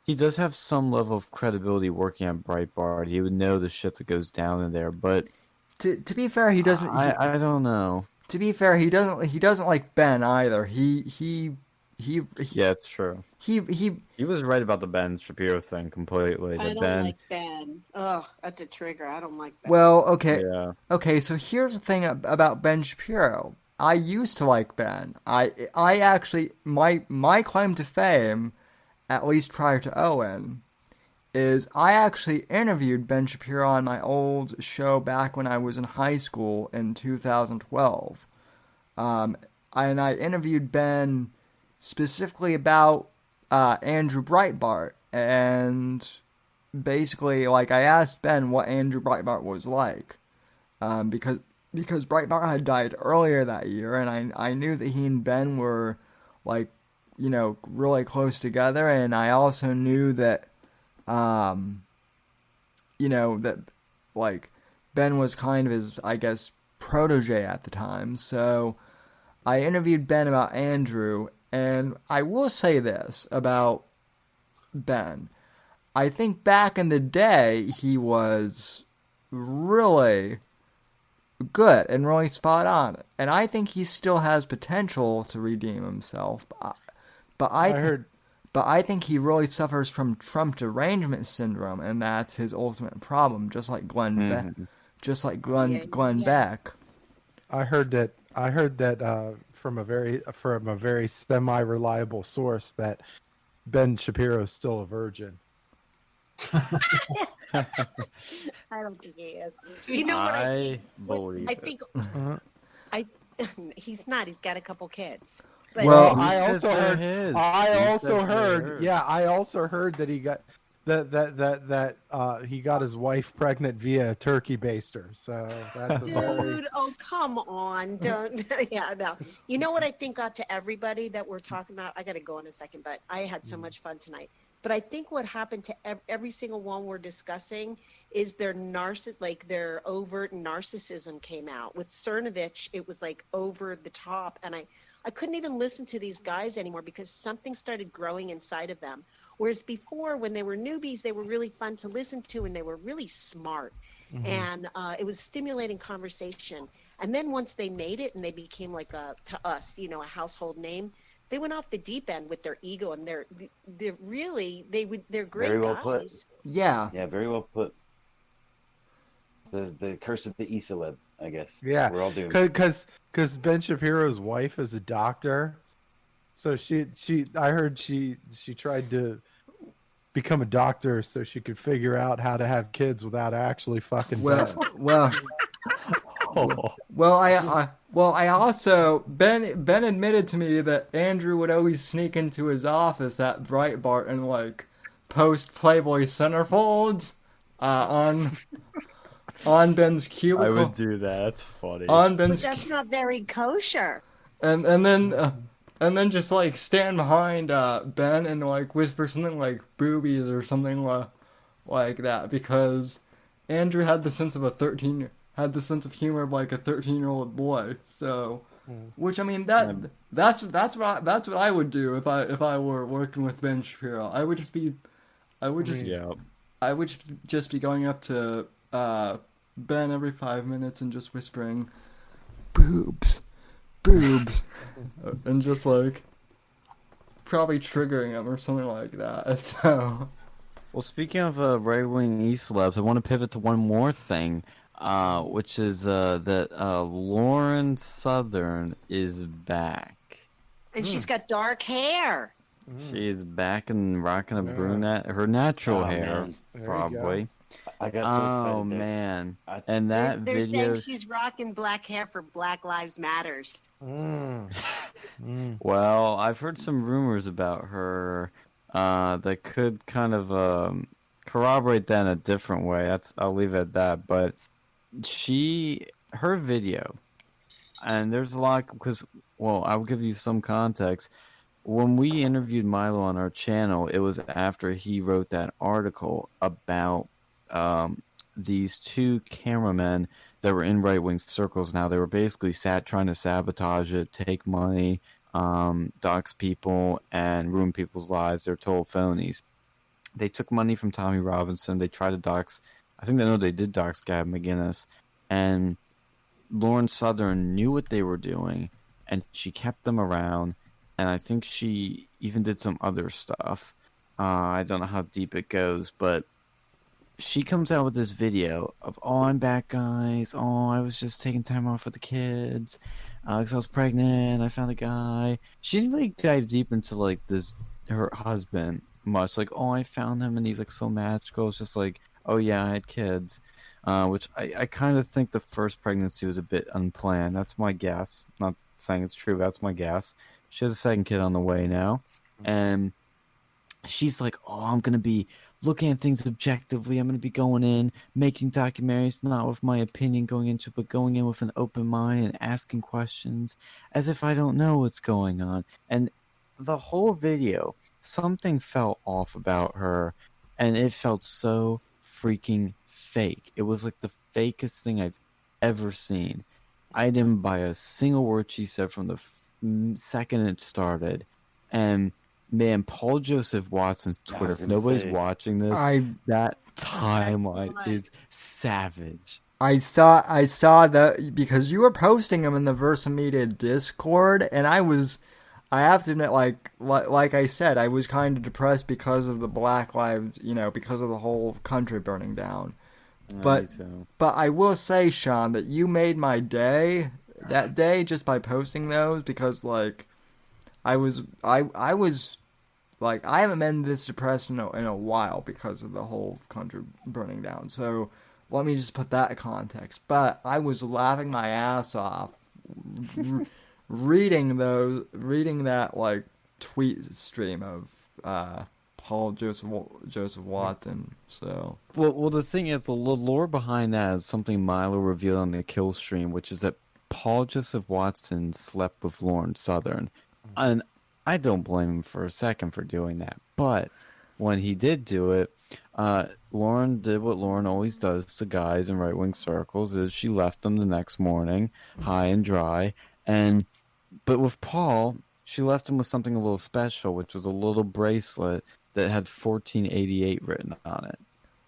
he does have some level of credibility working at Breitbart. He would know the shit that goes down in there, but to be fair, he doesn't. I don't know. To be fair, he doesn't like Ben either. Yeah, it's true. He was right about the Ben Shapiro thing completely. I don't like Ben. Oh, that's a trigger. I don't like Ben. Well, okay. Yeah. Okay, so here's the thing about Ben Shapiro. I used to like Ben. I actually, my claim to fame, at least prior to Owen, is I actually interviewed Ben Shapiro on my old show back when I was in high school in 2012. And I interviewed Ben specifically about Andrew Breitbart, and basically, like, I asked Ben what Andrew Breitbart was like, because Breitbart had died earlier that year, and I knew that he and Ben were, like, really close together, and I also knew that that, like, Ben was kind of his, I guess, protege at the time. So I interviewed Ben about Andrew, and I will say this about Ben. I think back in the day, he was really good and really spot on. And I think he still has potential to redeem himself. But I think he really suffers from Trump derangement syndrome, and that's his ultimate problem. Just like Glenn Beck. I heard that from a very semi-reliable source that Ben Shapiro is still a virgin. I don't think he is. You know what I believe? I think he's not. He's got a couple kids. But Well, I also heard that he got he got his wife pregnant via a turkey baster. So that's dude, oh come on, don't. Yeah, no. You know what I think got to everybody that we're talking about? I got to go in a second, but I had so much fun tonight. But I think what happened to every single one we're discussing is their overt narcissism came out. With Cernovich, it was like over the top, and I couldn't even listen to these guys anymore because something started growing inside of them. Whereas before, when they were newbies, they were really fun to listen to, and they were really smart, and it was stimulating conversation. And then once they made it and they became like to us, a household name, they went off the deep end with their ego, and they're great Very well guys. put. Yeah. Yeah, very well put. The curse of the e-celeb, I guess. Yeah, we're all doomed. Because Ben Shapiro's wife is a doctor, so I heard she tried to become a doctor so she could figure out how to have kids without actually fucking. I also Ben admitted to me that Andrew would always sneak into his office at Breitbart and like post Playboy centerfolds on Ben's cubicle. I would do that. That's funny. On Ben's, but that's not very kosher. And then just like stand behind Ben and like whisper something like boobies or something like that, because Andrew had the sense of humor of like a 13-year-old boy. So, which I mean that's what I would do if I were working with Ben Shapiro. I would just I would just be going up to Ben every 5 minutes and just whispering, boobs, boobs, and just like probably triggering him or something like that. So, Well, speaking of right-wing e-celebs, I want to pivot to one more thing, which is that Lauren Southern is back. And she's got dark hair. She is back and rocking a brunette, her natural hair, man. probably. I got so excited. Oh man! I- And that They're video. saying she's rocking black hair for Black Lives Matters. Well, I've heard some rumors about her that could kind of corroborate that in a different way. I'll leave it at that. But her video, and there's a lot because, well, I'll give you some context. When we interviewed Milo on our channel, it was after he wrote that article about these two cameramen that were in right-wing circles. Now they were basically trying to sabotage it, take money, dox people, and ruin people's lives. They're total phonies. They took money from Tommy Robinson. They tried to dox. I think they did dox Gab McGinnis, and Lauren Southern knew what they were doing, and she kept them around. And I think she even did some other stuff. I don't know how deep it goes, but she comes out with this video of, oh, I'm back, guys. Oh, I was just taking time off with the kids because I was pregnant. I found a guy. She didn't really dive deep into like her husband much. Like, oh, I found him and he's like so magical. It's just like, oh yeah, I had kids, which I kind of think the first pregnancy was a bit unplanned. That's my guess. Not saying it's true, but that's my guess. She has a second kid on the way now. And she's like, oh, I'm going to be looking at things objectively. I'm going to be going in, making documentaries, not with my opinion going into it, but going in with an open mind and asking questions as if I don't know what's going on. And the whole video, something felt off about her, and it felt so freaking fake. It was like the fakest thing I've ever seen. I didn't buy a single word she said from the second it started. And man, Paul Joseph Watson's Twitter, if nobody's watching this, that timeline is savage. I saw that because you were posting them in the Versa Media Discord, and I have to admit, like I said, I was kind of depressed because of the Black Lives, because of the whole country burning down. But I will say, Sean, that you made my day that day just by posting those, because I was I haven't been this depressed in a while because of the whole country burning down. So let me just put that in context. But I was laughing my ass off reading that tweet stream of Paul Joseph Watson. So well, the thing is, the lore behind that is something Milo revealed on the kill stream, which is that Paul Joseph Watson slept with Lauren Southern, and I don't blame him for a second for doing that. But when he did do it, Lauren did what Lauren always does to guys in right-wing circles: is she left them the next morning, high and dry. But with Paul, she left him with something a little special, which was a little bracelet that had 1488 written on it.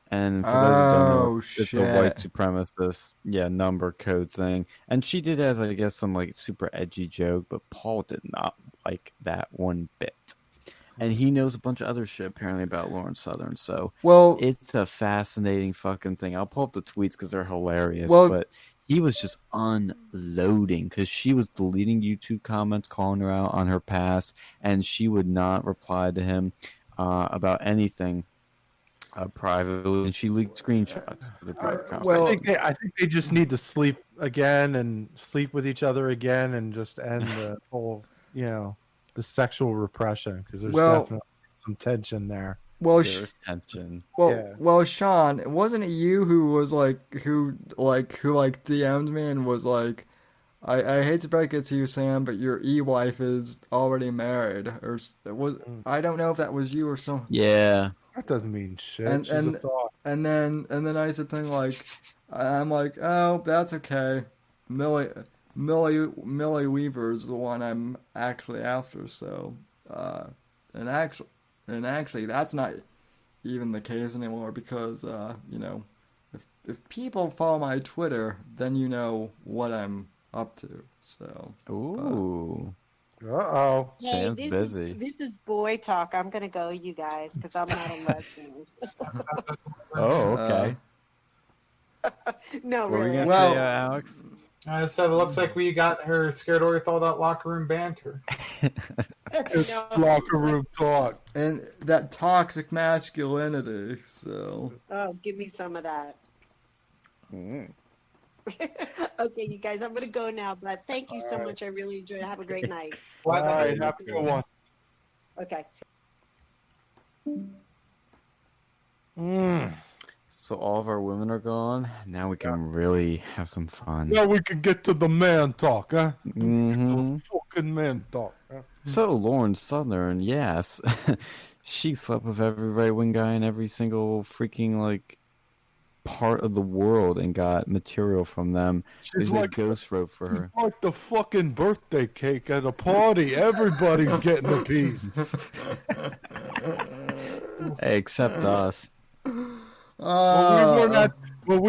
And for those who don't know, it's a white supremacist, number code thing. And she did as, I guess, some super edgy joke, but Paul did not like that one bit. And he knows a bunch of other shit apparently about Lauren Southern. So it's a fascinating fucking thing. I'll pull up the tweets because they're hilarious. But he was just unloading because she was deleting YouTube comments, calling her out on her past, and she would not reply to him about anything privately, and she leaked screenshots of their private conversations. I think they just need to sleep again and sleep with each other again and just end the whole, the sexual repression, because there's definitely some tension there. There's tension. Well, Sean, wasn't it you who was who DM'd me and was like, I hate to break it to you, Sam, but your e-wife is already married, or I don't know if that was you or something. Yeah. That doesn't mean shit. She's a thought. And then I said thing I'm like, oh, that's okay. Millie Weaver is the one I'm actually after. So, and actually, that's not. even the case anymore because if people follow my Twitter, then you know what I'm up to. So. Ooh. Uh-oh. Hey, Sam's busy. this is boy talk. I'm gonna go, you guys, because I'm not a lesbian. Oh, okay. No, What were you really. gonna Well- say, Alex? So it looks like we got her scared away with all that locker room banter. It's No. locker room talk. And that toxic masculinity. So. Oh, give me some of that. Mm. Okay, you guys, I'm gonna go now. But thank you so much. I really enjoyed it. Have a great night. All right, you have a too. good one. Okay. So all of our women are gone. Now we can really have some fun. Now we can get to the man talk, huh? Mm-hmm. Fucking man talk. Huh? So Lauren Southern, yes, she slept with every right wing guy in every single freaking like part of the world and got material from them. She's They like, ghost wrote for her. like the fucking birthday cake at a party. Everybody's getting a piece. Hey, except us. We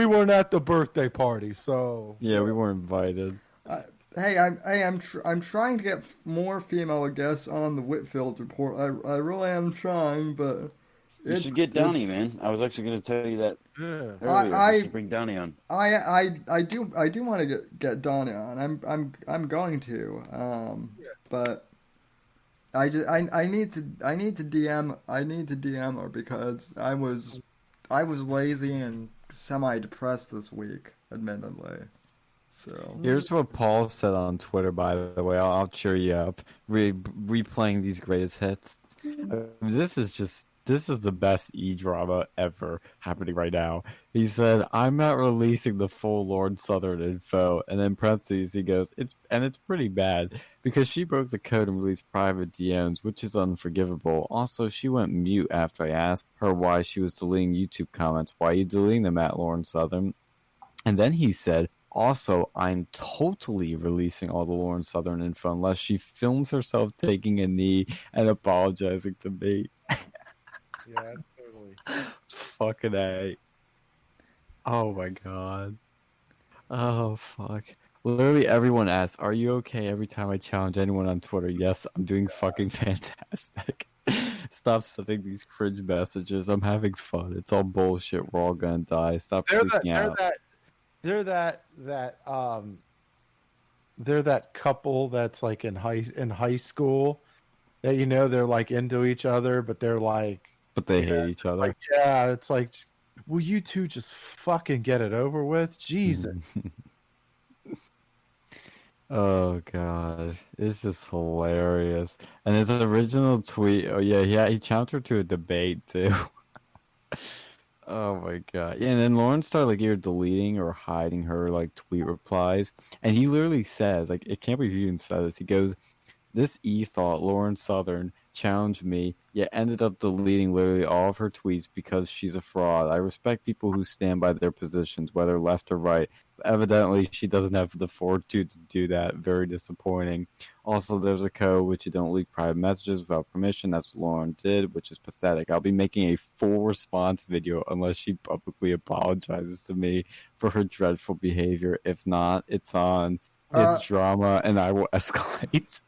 weren't at the birthday party, so Yeah, we weren't invited. I'm trying to get more female guests on the Whitfield report. I really am trying, but You should get Downey, man. I was actually going to tell you that yeah. earlier. You should bring Downey on. I do want to get Donnie on. I'm going to. But I need to DM her because I was lazy and semi-depressed this week, admittedly. So Here's what Paul said on Twitter, by the way. I'll cheer you up. Replaying these greatest hits. This is the best e-drama ever happening right now. He said, I'm not releasing the full Lord Southern info. And then parentheses, he goes, it's pretty bad because she broke the code and released private DMs, which is unforgivable. Also, she went mute after I asked her why she was deleting YouTube comments. Why are you deleting them at Lauren Southern? And then he said, also, I'm totally releasing all the Lauren Southern info unless she films herself taking a knee and apologizing to me. Yeah, totally. Fucking A. Oh my god. Oh fuck. Literally everyone asks, are you okay every time I challenge anyone on Twitter? Yes, I'm doing fucking fantastic. Stop sending these cringe messages. I'm having fun. It's all bullshit. We're all gonna die. Stop freaking out. They're that couple that's like in high school that they're like into each other, but they're like, But they hate each other. like yeah, it's like, will you two just fucking get it over with? Jesus. Oh god, it's just hilarious. And his original tweet, oh yeah, he challenged her to a debate too. Oh my god. Yeah, and then Lauren started like either deleting or hiding her like tweet replies. And he literally says, like, it can't believe he even said this. He goes, this thought Lauren Southern challenged me, yet ended up deleting literally all of her tweets because she's a fraud. I respect people who stand by their positions, whether left or right. Evidently, she doesn't have the fortitude to do that. Very disappointing. Also, there's a code which you don't leak private messages without permission. That's what Lauren did, which is pathetic. I'll be making a full response video unless she publicly apologizes to me for her dreadful behavior. If not, it's on. It's drama, and I will escalate.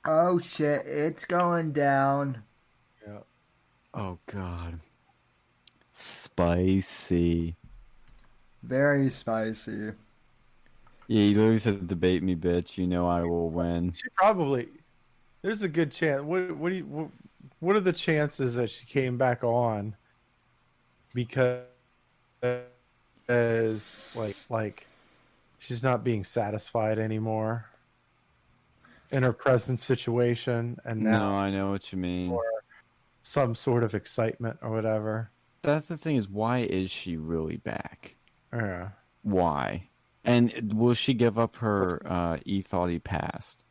oh shit, it's going down. Yeah. Oh god. Spicy. Very spicy. Yeah, he literally said, debate me, bitch. You know I will win. She probably. There's a good chance. What are the chances that she came back on? Because like she's not being satisfied anymore in her present situation, and now No, I know what you mean. for some sort of excitement or whatever. That's the thing is, why is she really back? Yeah. Why? And will she give up her thought he passed?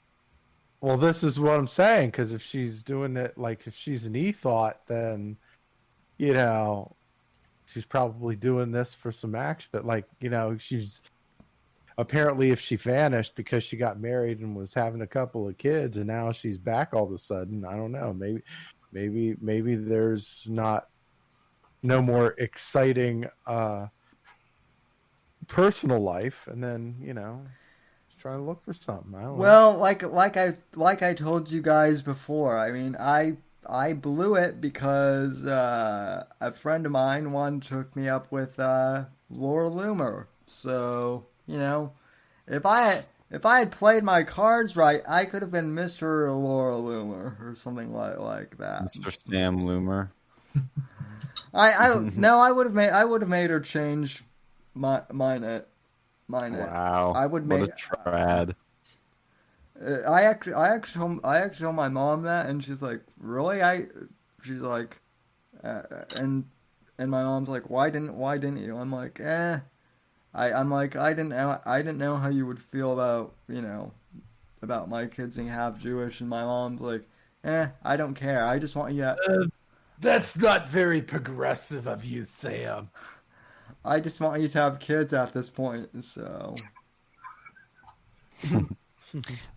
Well, this is what I'm saying, because if she's doing it, like if she's an e-thought, then she's probably doing this for some action. But like she's apparently, if she vanished because she got married and was having a couple of kids, and now she's back all of a sudden, I don't know. Maybe there's not no more exciting personal life, and then trying to look for something. I don't know. Well, like I told you guys before, I mean, I blew it because a friend of mine took me up with Laura Loomer. So, if I had played my cards right, I could have been Mr. Laura Loomer or something like that. Mr. Sam Loomer. I would have made her change mine. Wow. I would what make a trad. I actually told my mom that, and she's like, "Really?" She's like, and my mom's like, "Why didn't you?" I'm like, I'm like, I didn't know how you would feel about about my kids being half Jewish, and my mom's like, I don't care. I just want you. That's not very progressive of you, Sam. I just want you to have kids at this point, so.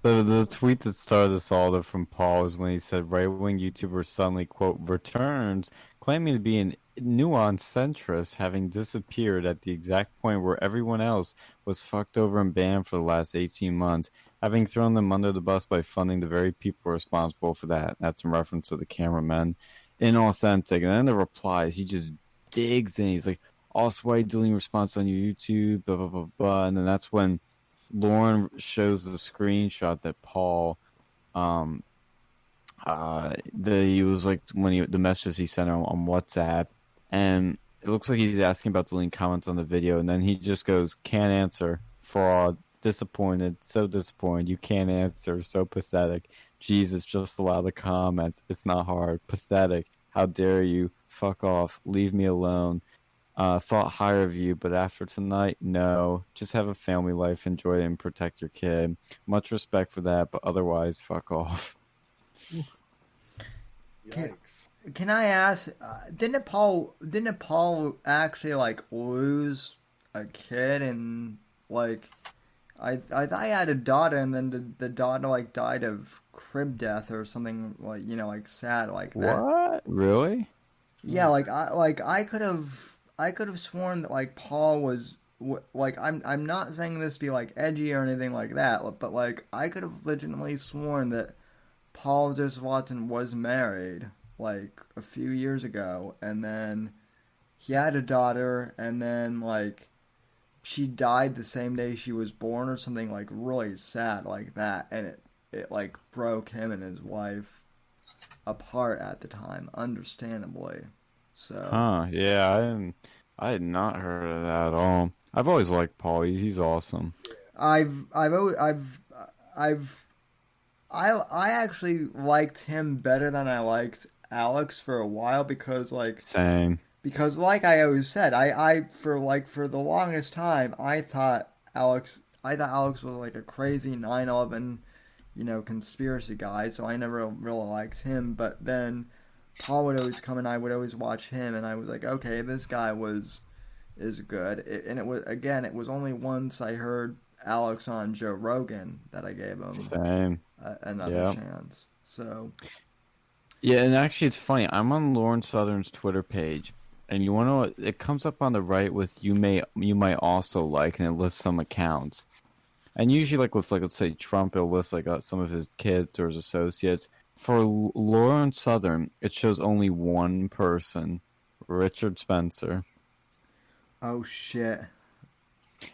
The tweet that started this all from Paul is when he said right-wing YouTuber suddenly, quote, returns, claiming to be an nuanced centrist, having disappeared at the exact point where everyone else was fucked over and banned for the last 18 months, having thrown them under the bus by funding the very people responsible for that. That's in reference to the cameramen. Inauthentic. And then the replies, he just digs in. He's like, also, why are you deleting response on your YouTube, blah, blah, blah, blah. And then that's when Lauren shows the screenshot that Paul, he was like, the messages he sent on WhatsApp, and it looks like he's asking about deleting comments on the video, and then he just goes, can't answer, fraud, disappointed, so disappointed, you can't answer, so pathetic, Jesus, just allow the comments, it's not hard, pathetic, how dare you, fuck off, leave me alone. Thought higher of you, but after tonight, no. Just have a family life, enjoy it, and protect your kid. Much respect for that, but otherwise, fuck off. Yikes. Can I ask? Didn't Paul actually lose a kid and I thought he had a daughter, and then the daughter died of crib death or something sad like that. What? Really? Yeah, I could have sworn that Paul was I'm not saying this to be edgy or anything like that, but I could have legitimately sworn that Paul Joseph Watson was married a few years ago, and then he had a daughter, and then she died the same day she was born or something really sad like that, and it broke him and his wife apart at the time, understandably. So. Yeah, I had not heard of that at all. I've always liked Paul. He's awesome. I actually liked him better than I liked Alex for a while because same. Because I always said, I for the longest time I thought Alex was a crazy 9/11, conspiracy guy, so I never really liked him, but then Paul would always come and I would always watch him, and I was like, okay, this guy is good. It was only once I heard Alex on Joe Rogan that I gave him another chance. So yeah, and actually it's funny. I'm on Lauren Southern's Twitter page, and you want to know what? It comes up on the right with you might also like, and it lists some accounts. And usually with let's say Trump, it'll list some of his kids or his associates. For Lauren Southern, it shows only one person, Richard Spencer. Oh, shit.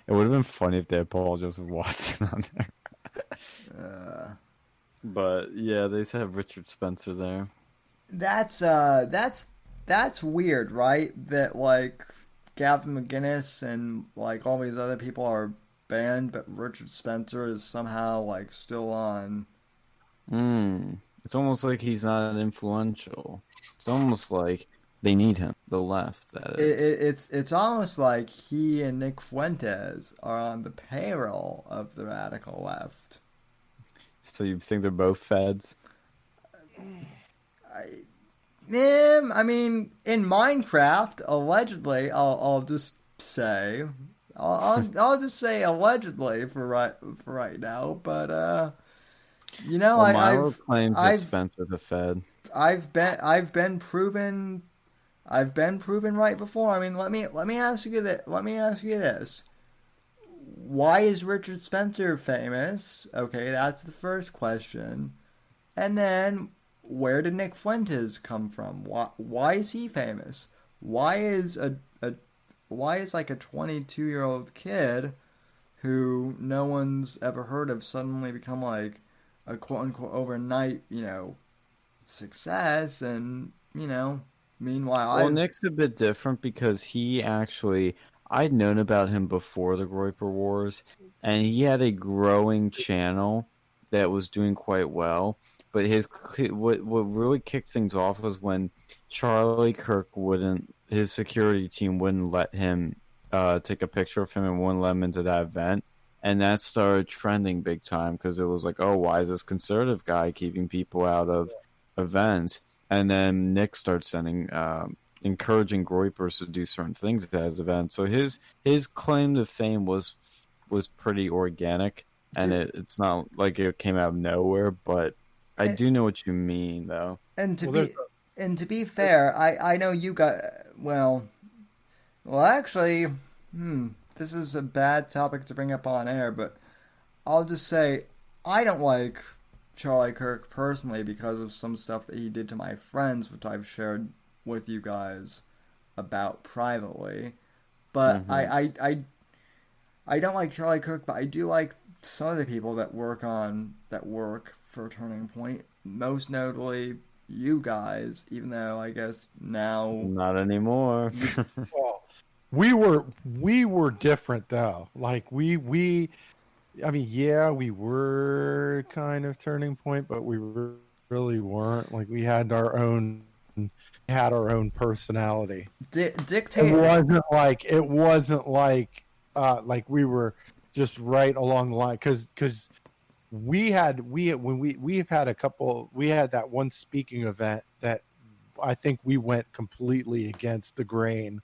It would have been funny if they had Paul Joseph Watson on there. But, yeah, they have Richard Spencer there. That's weird, right? That, Gavin McInnes and, all these other people are banned, but Richard Spencer is somehow, still on. It's almost like he's not influential. It's almost like they need him. The left, that is. It's almost like he and Nick Fuentes are on the payroll of the radical left. So you think they're both feds? I mean, in Minecraft, allegedly, I'll just say, I'll just say allegedly for right now, but Myra claims that Spencer's a fed. I've been proven I've been proven right before. I mean, let me ask you that. Let me ask you this: why is Richard Spencer famous? Okay, that's the first question. And then, where did Nick Fuentes come from? Why is he famous? Why is why is like a 22-year-old kid who no one's ever heard of suddenly become like a quote unquote overnight, success? And meanwhile, Well, Nick's a bit different because he actually, I'd known about him before the Groiper Wars, and he had a growing channel that was doing quite well. But what really kicked things off was when Charlie Kirk his security team wouldn't let him take a picture of him and wouldn't let him into that event. And that started trending big time because it was like, oh, why is this conservative guy keeping people out of events? And then Nick starts encouraging Groypers to do certain things at his events. So his claim to fame was pretty organic, and it's not like it came out of nowhere. But I do know what you mean, though. And to be fair, I know you got well actually, this is a bad topic to bring up on air, but I'll just say I don't like Charlie Kirk personally because of some stuff that he did to my friends, which I've shared with you guys about privately. But I don't like Charlie Kirk, but I do like some of the people that work for Turning Point, most notably you guys, even though I guess now not anymore. Well, we were different though. Like I mean, yeah, we were kind of Turning Point, but we really weren't. Like we had our own personality. Dictator. It wasn't like we were just right along the line because we've had that one speaking event that I think we went completely against the grain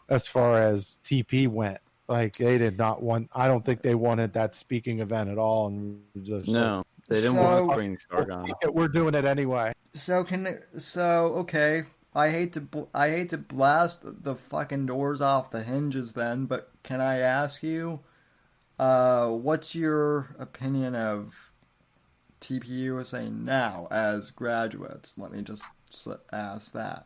as far as TP went. Like they did not want. I don't think they wanted that speaking event at all. And just no, they didn't want to bring Sargon. We're doing it anyway. Okay. I hate to blast the fucking doors off the hinges then, but can I ask you, what's your opinion of TPUSA now as graduates? Let me just ask that.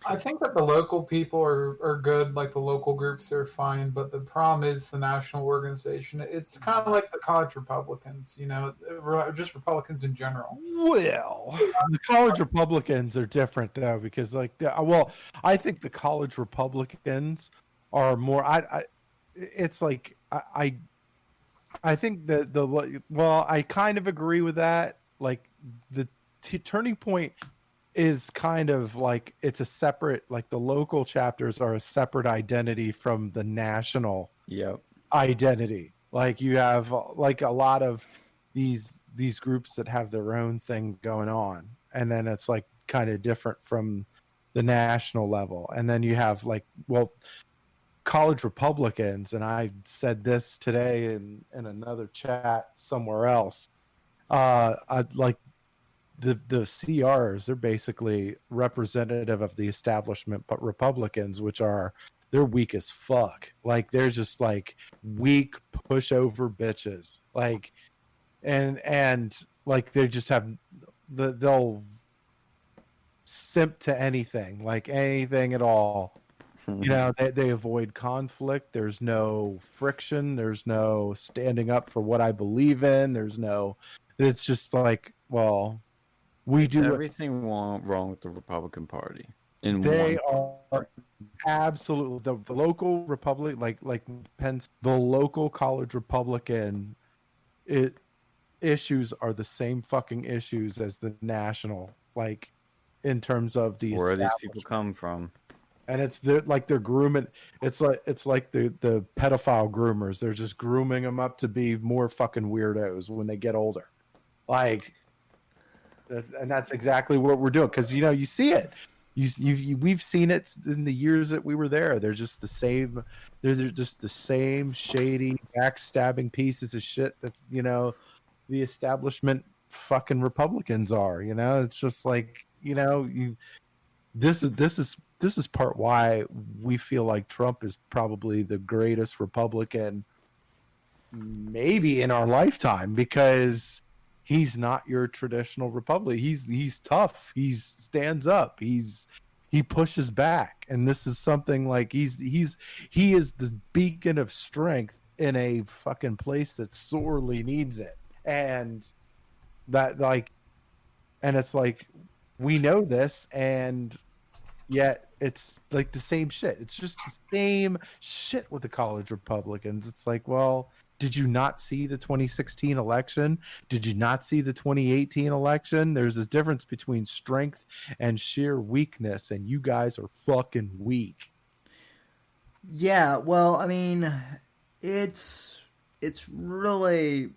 I think that the local people are good, like the local groups are fine, but the problem is the national organization. It's kind of like the college Republicans, just Republicans in general. Well, the college Republicans are different though, because I think the college Republicans are more. I think I kind of agree with that. Like the Turning Point is kind of like it's a separate, like the local chapters are a separate identity from the national identity. Like you have like a lot of these groups that have their own thing going on, and then it's like kind of different from the national level. And then you have college Republicans, and I said this today in another chat somewhere else. The CRs, they're basically representative of the establishment, but Republicans, they're weak as fuck. Like they're just like weak pushover bitches. Like, and like they just have they'll simp to anything, like anything at all. They avoid conflict. There's no friction. There's no standing up for what I believe in. It's just like, well, we do everything wrong with the Republican Party. They are absolutely the local Republic, like Pence, the local college Republican issues are the same fucking issues as the national, like in terms of the where these people come from. And it's they're grooming. It's like the pedophile groomers. They're just grooming them up to be more fucking weirdos when they get older. Like. And that's exactly what we're doing, because you see it. We've seen it in the years that we were there. They're just the same. They're just the same shady, backstabbing pieces of shit that the establishment fucking Republicans are. It's just like this is part why we feel like Trump is probably the greatest Republican maybe in our lifetime, because he's not your traditional Republican. He's tough. He stands up. He pushes back, and this is something like he is the beacon of strength in a fucking place that sorely needs it. And that and it's like, we know this, and yet it's like the same shit. It's just the same shit with the college Republicans. It's like, well, did you not see the 2016 election? Did you not see the 2018 election? There's a difference between strength and sheer weakness, and you guys are fucking weak. Yeah, well, I mean, it's really,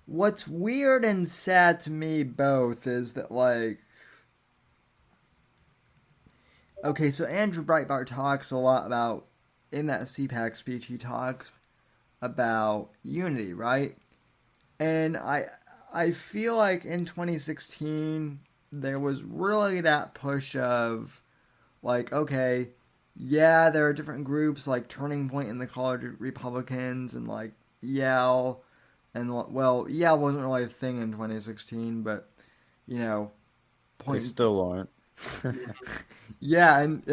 what's weird and sad to me both is that, like, okay, so Andrew Breitbart talks a lot about, in that CPAC speech, he talks about unity, right? And I feel like in 2016 there was really that push of, like, okay, yeah, there are different groups like Turning Point and the College Republicans and like Yale, and well, Yale wasn't really a thing in 2016, but you know, They still aren't. yeah, and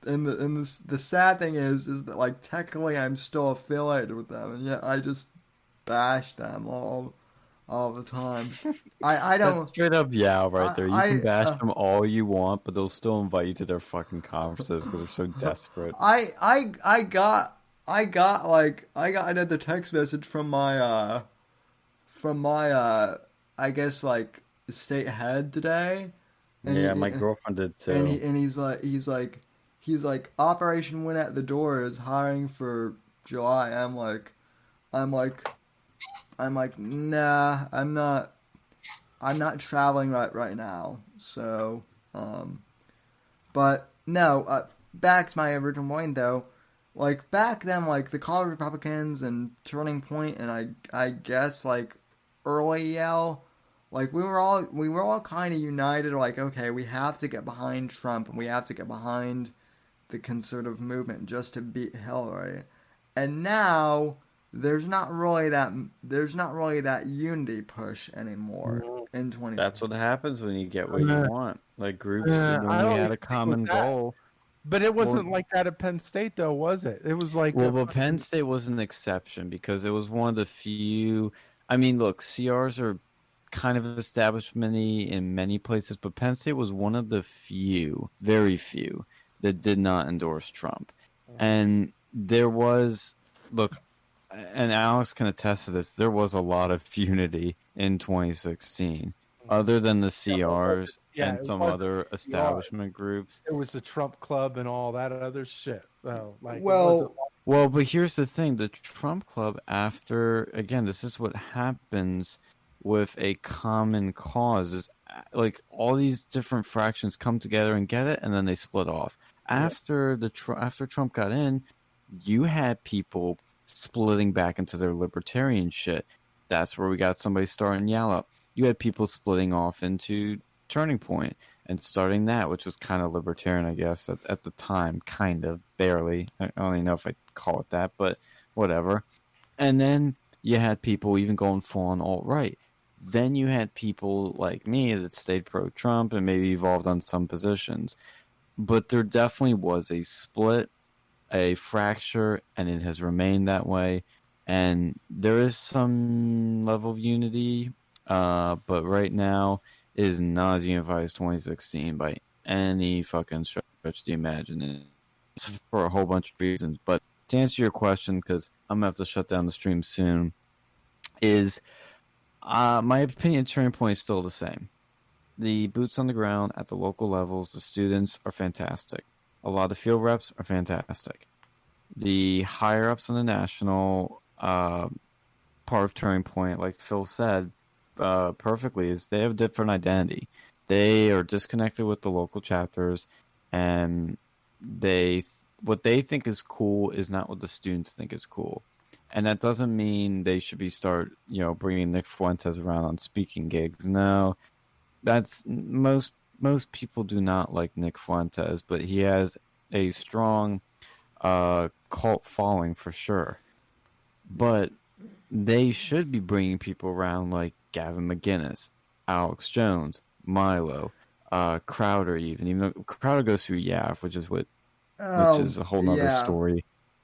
the sad thing is that, like, technically I'm still affiliated with them, and yet I just bash them all the time. I don't. That's straight up right there. You can bash I them all you want, but they'll still invite you to their fucking conferences because they're so desperate. I got another text message from my I guess, like, state head today. And yeah, my girlfriend did too. And he's like, Operation Win at the Door is hiring for July. I'm like, nah, I'm not traveling right now. So, but no, back to my original point though. Like, back then, like, the College Republicans and Turning Point, and I guess, like, early Yale, like, we were all kind of united, like, okay, we have to get behind Trump, and we have to get behind the conservative movement just to beat Hillary. And now there's not really that unity push anymore in 2020. That's what happens when you get what you want. Like, groups, you only had a common goal. But it wasn't like that at Penn State, though, was it? It was like... Well, but Penn State was an exception because it was one of the few... I mean, look, CRs are kind of established in many places, but Penn State was one of the few, very few, that did not endorse Trump. And there was... Look, and Alex can attest to this, there was a lot of unity in 2016. Other than the CRs and some other establishment groups. It was the Trump Club and all that other shit. Well, but here's the thing. The Trump Club, again, this is what happens with a common cause, is like all these different fractions come together and get it, and then they split off. After Trump got in, you had people splitting back into their libertarian shit. That's where we got somebody starting Yale up. You had people splitting off into Turning Point and starting that, which was kind of libertarian, I guess, at the time, kind of, barely. I don't even know if I'd call it that, but whatever. And then you had people even going full on alt-right. Then you had people like me that stayed pro-Trump and maybe evolved on some positions. But there definitely was a split, a fracture, and it has remained that way. And there is some level of unity, but right now it is not as unified as 2016 by any fucking stretch of the imagination for a whole bunch of reasons. But to answer your question, because I'm going to have to shut down the stream soon, is my opinion Turning Point is still the same. The boots on the ground at the local levels, the students are fantastic. A lot of field reps are fantastic. The higher ups in the national part of Turning Point, like Phil said perfectly, is they have a different identity. They are disconnected with the local chapters, and what they think is cool is not what the students think is cool. And that doesn't mean they should be bringing Nick Fuentes around on speaking gigs. No, that's most most people do not like Nick Fuentes, but he has a strong cult following for sure. But they should be bringing people around like Gavin McInnes, Alex Jones, Milo, Crowder, even though Crowder goes through YAF, which is a whole nother story.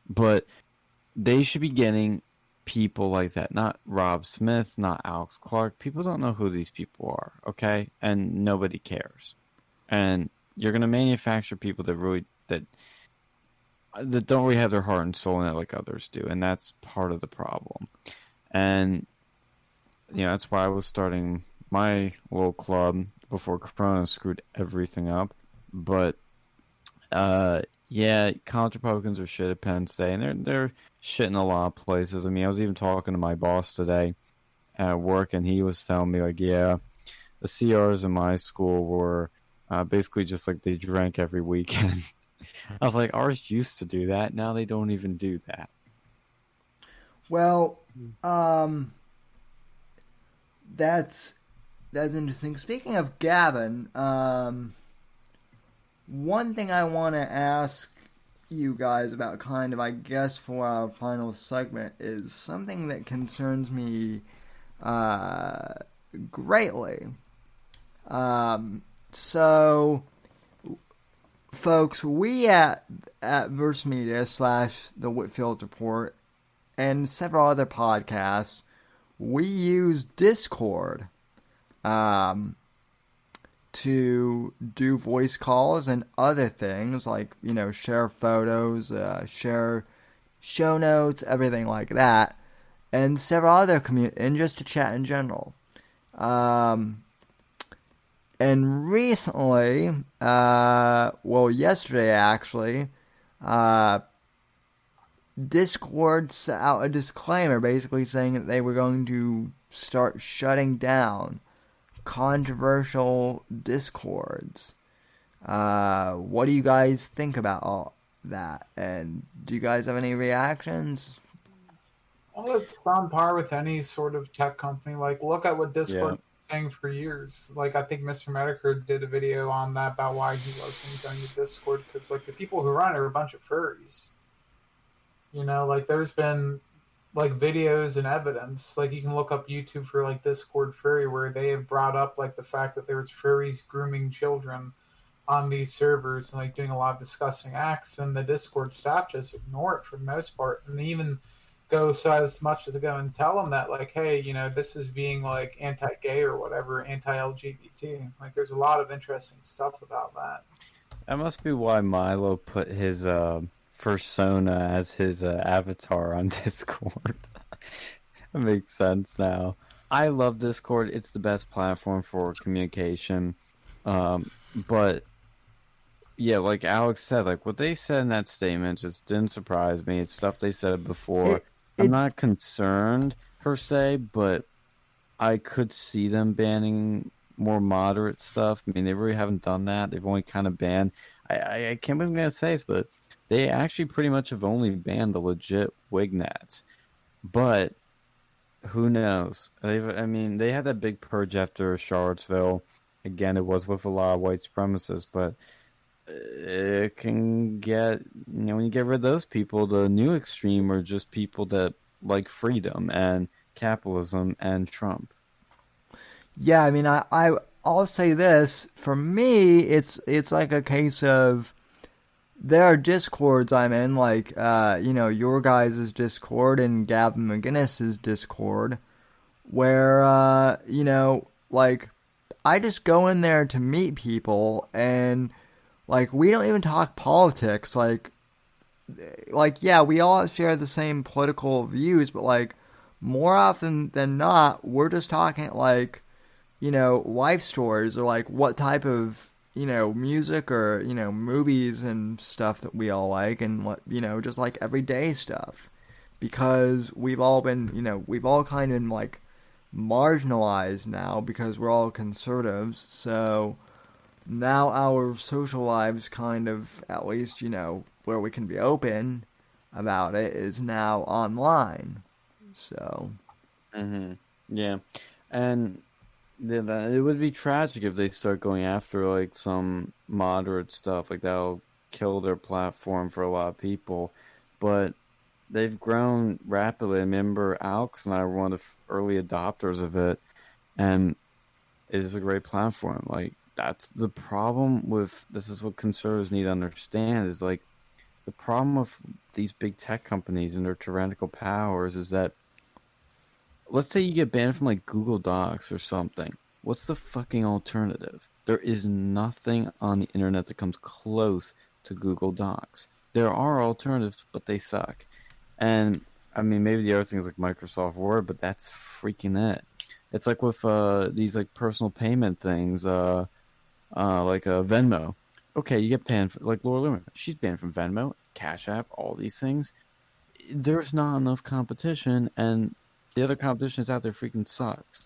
But they should be getting people like that, not Rob Smith, not Alex Clark. People don't know who these people are, okay? And nobody cares. And you're gonna manufacture people that don't really have their heart and soul in it like others do, and that's part of the problem. And that's why I was starting my little club before Corona screwed everything up. But college Republicans are shit at Penn State, and they're shit in a lot of places. I mean, I was even talking to my boss today at work, and he was telling me like, the CRs in my school were basically just like they drank every weekend. I was like, ours used to do that. Now they don't even do that. Well, that's interesting. Speaking of Gavin, one thing I want to ask you guys about, kind of, I guess, for our final segment, is something that concerns me greatly. So, folks, we at Verse Media / The Whitfield Report and several other podcasts, we use Discord to do voice calls and other things like, share photos, share show notes, everything like that, and several other and just to chat in general. And recently, yesterday actually, Discord sent out a disclaimer basically saying that they were going to start shutting down controversial Discords. What do you guys think about all that? And do you guys have any reactions? Well, it's on par with any sort of tech company. Like, look at what Discord was saying for years. Like, I think Mr. Medicare did a video on that about why he wasn't going to Discord, because, like, the people who run it are a bunch of furries. Like, there's been, like, videos and evidence. Like, you can look up YouTube for, like, Discord furry, where they have brought up, like, the fact that there's furries grooming children on these servers and, like, doing a lot of disgusting acts, and the Discord staff just ignore it for the most part. And they even go so as much as to go and tell them that, like, hey, this is being, like, anti-gay or whatever, anti-LGBT. Like, there's a lot of interesting stuff about that. That must be why Milo put his persona as his avatar on Discord. That makes sense now. I love Discord. It's the best platform for communication. But yeah, like Alex said, like what they said in that statement just didn't surprise me. It's stuff they said before. I'm not concerned per se, but I could see them banning more moderate stuff. I mean, they really haven't done that. They've only kind of banned. I can't believe I'm gonna say this, but they actually pretty much have only banned the legit Wignats. But who knows? They had that big purge after Charlottesville. Again, it was with a lot of white supremacists, but it can get, when you get rid of those people, the new extreme are just people that like freedom and capitalism and Trump. Yeah, I mean, I'll say this. For me, it's like a case of, there are Discords I'm in, like, your guys' Discord and Gavin McInnes' Discord, where, like, I just go in there to meet people, and, like, we don't even talk politics, like, yeah, we all share the same political views, but, like, more often than not, we're just talking, like, life stories, or, like, what type of, music or, movies and stuff that we all like, and what, just like everyday stuff, because we've all been, we've all kind of been, like, marginalized now because we're all conservatives, so now our social lives kind of, at least, where we can be open about it, is now online, so. Yeah, and It would be tragic if they start going after like some moderate stuff, like that'll kill their platform for a lot of people. But they've grown rapidly. I remember Alex and I were one of the early adopters of it, and it is a great platform. Like that's the problem with this is what conservatives need to understand is like the problem with these big tech companies and their tyrannical powers is that let's say you get banned from like Google Docs or something. What's the fucking alternative? There is nothing on the internet that comes close to Google Docs. There are alternatives, but they suck. And I mean, maybe the other things like Microsoft Word, but that's freaking it. It's like with these like personal payment things, like Venmo. Okay, you get banned like Laura Loomer. She's banned from Venmo, Cash App, all these things. There's not enough competition, and the other competition is out there freaking sucks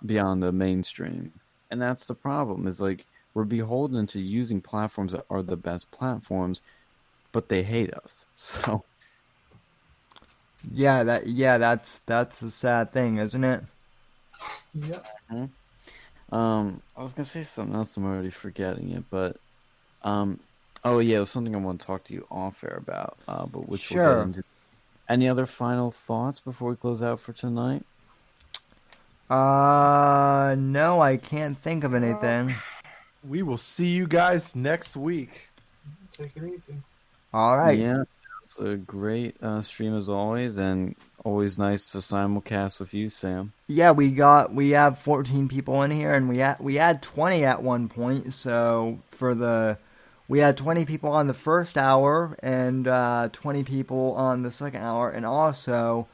beyond the mainstream. And that's the problem, is like we're beholden to using platforms that are the best platforms, but they hate us. So that's the sad thing, isn't it? Yep. I was gonna say something else, I'm already forgetting it, but oh yeah, it was something I want to talk to you off air about, but which we'll get into. Any other final thoughts before we close out for tonight? No, I can't think of anything. We will see you guys next week. Take it easy. All right. Yeah, it's a great stream as always, and always nice to simulcast with you, Sam. Yeah, we have 14 people in here, and we had 20 at one point. So we had 20 people on the first hour and 20 people on the second hour, and also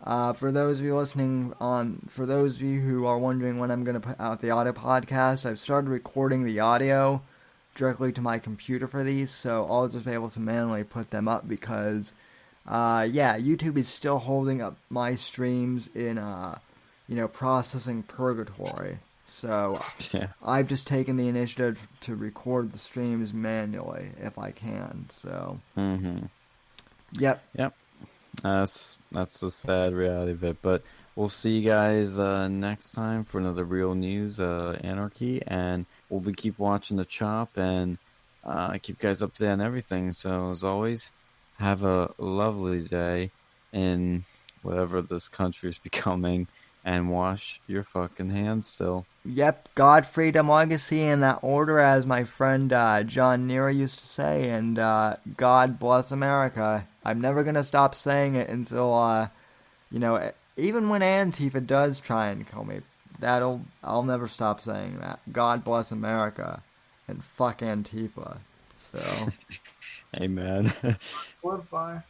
for those of you who are wondering when I'm going to put out the audio podcast, I've started recording the audio directly to my computer for these, so I'll just be able to manually put them up because, YouTube is still holding up my streams in, processing purgatory. So yeah. I've just taken the initiative to record the streams manually if I can. So, Yep. That's the sad reality of it. But we'll see you guys next time for another Real News Anarchy, and we'll keep watching the Chop and keep you guys up to date on everything. So as always, have a lovely day in whatever this country is becoming, and wash your fucking hands still. Yep, God, freedom, legacy in that order, as my friend John Nero used to say, and God bless America. I'm never going to stop saying it until, even when Antifa does try and kill me, I'll never stop saying that. God bless America, and fuck Antifa. So, Amen. Goodbye.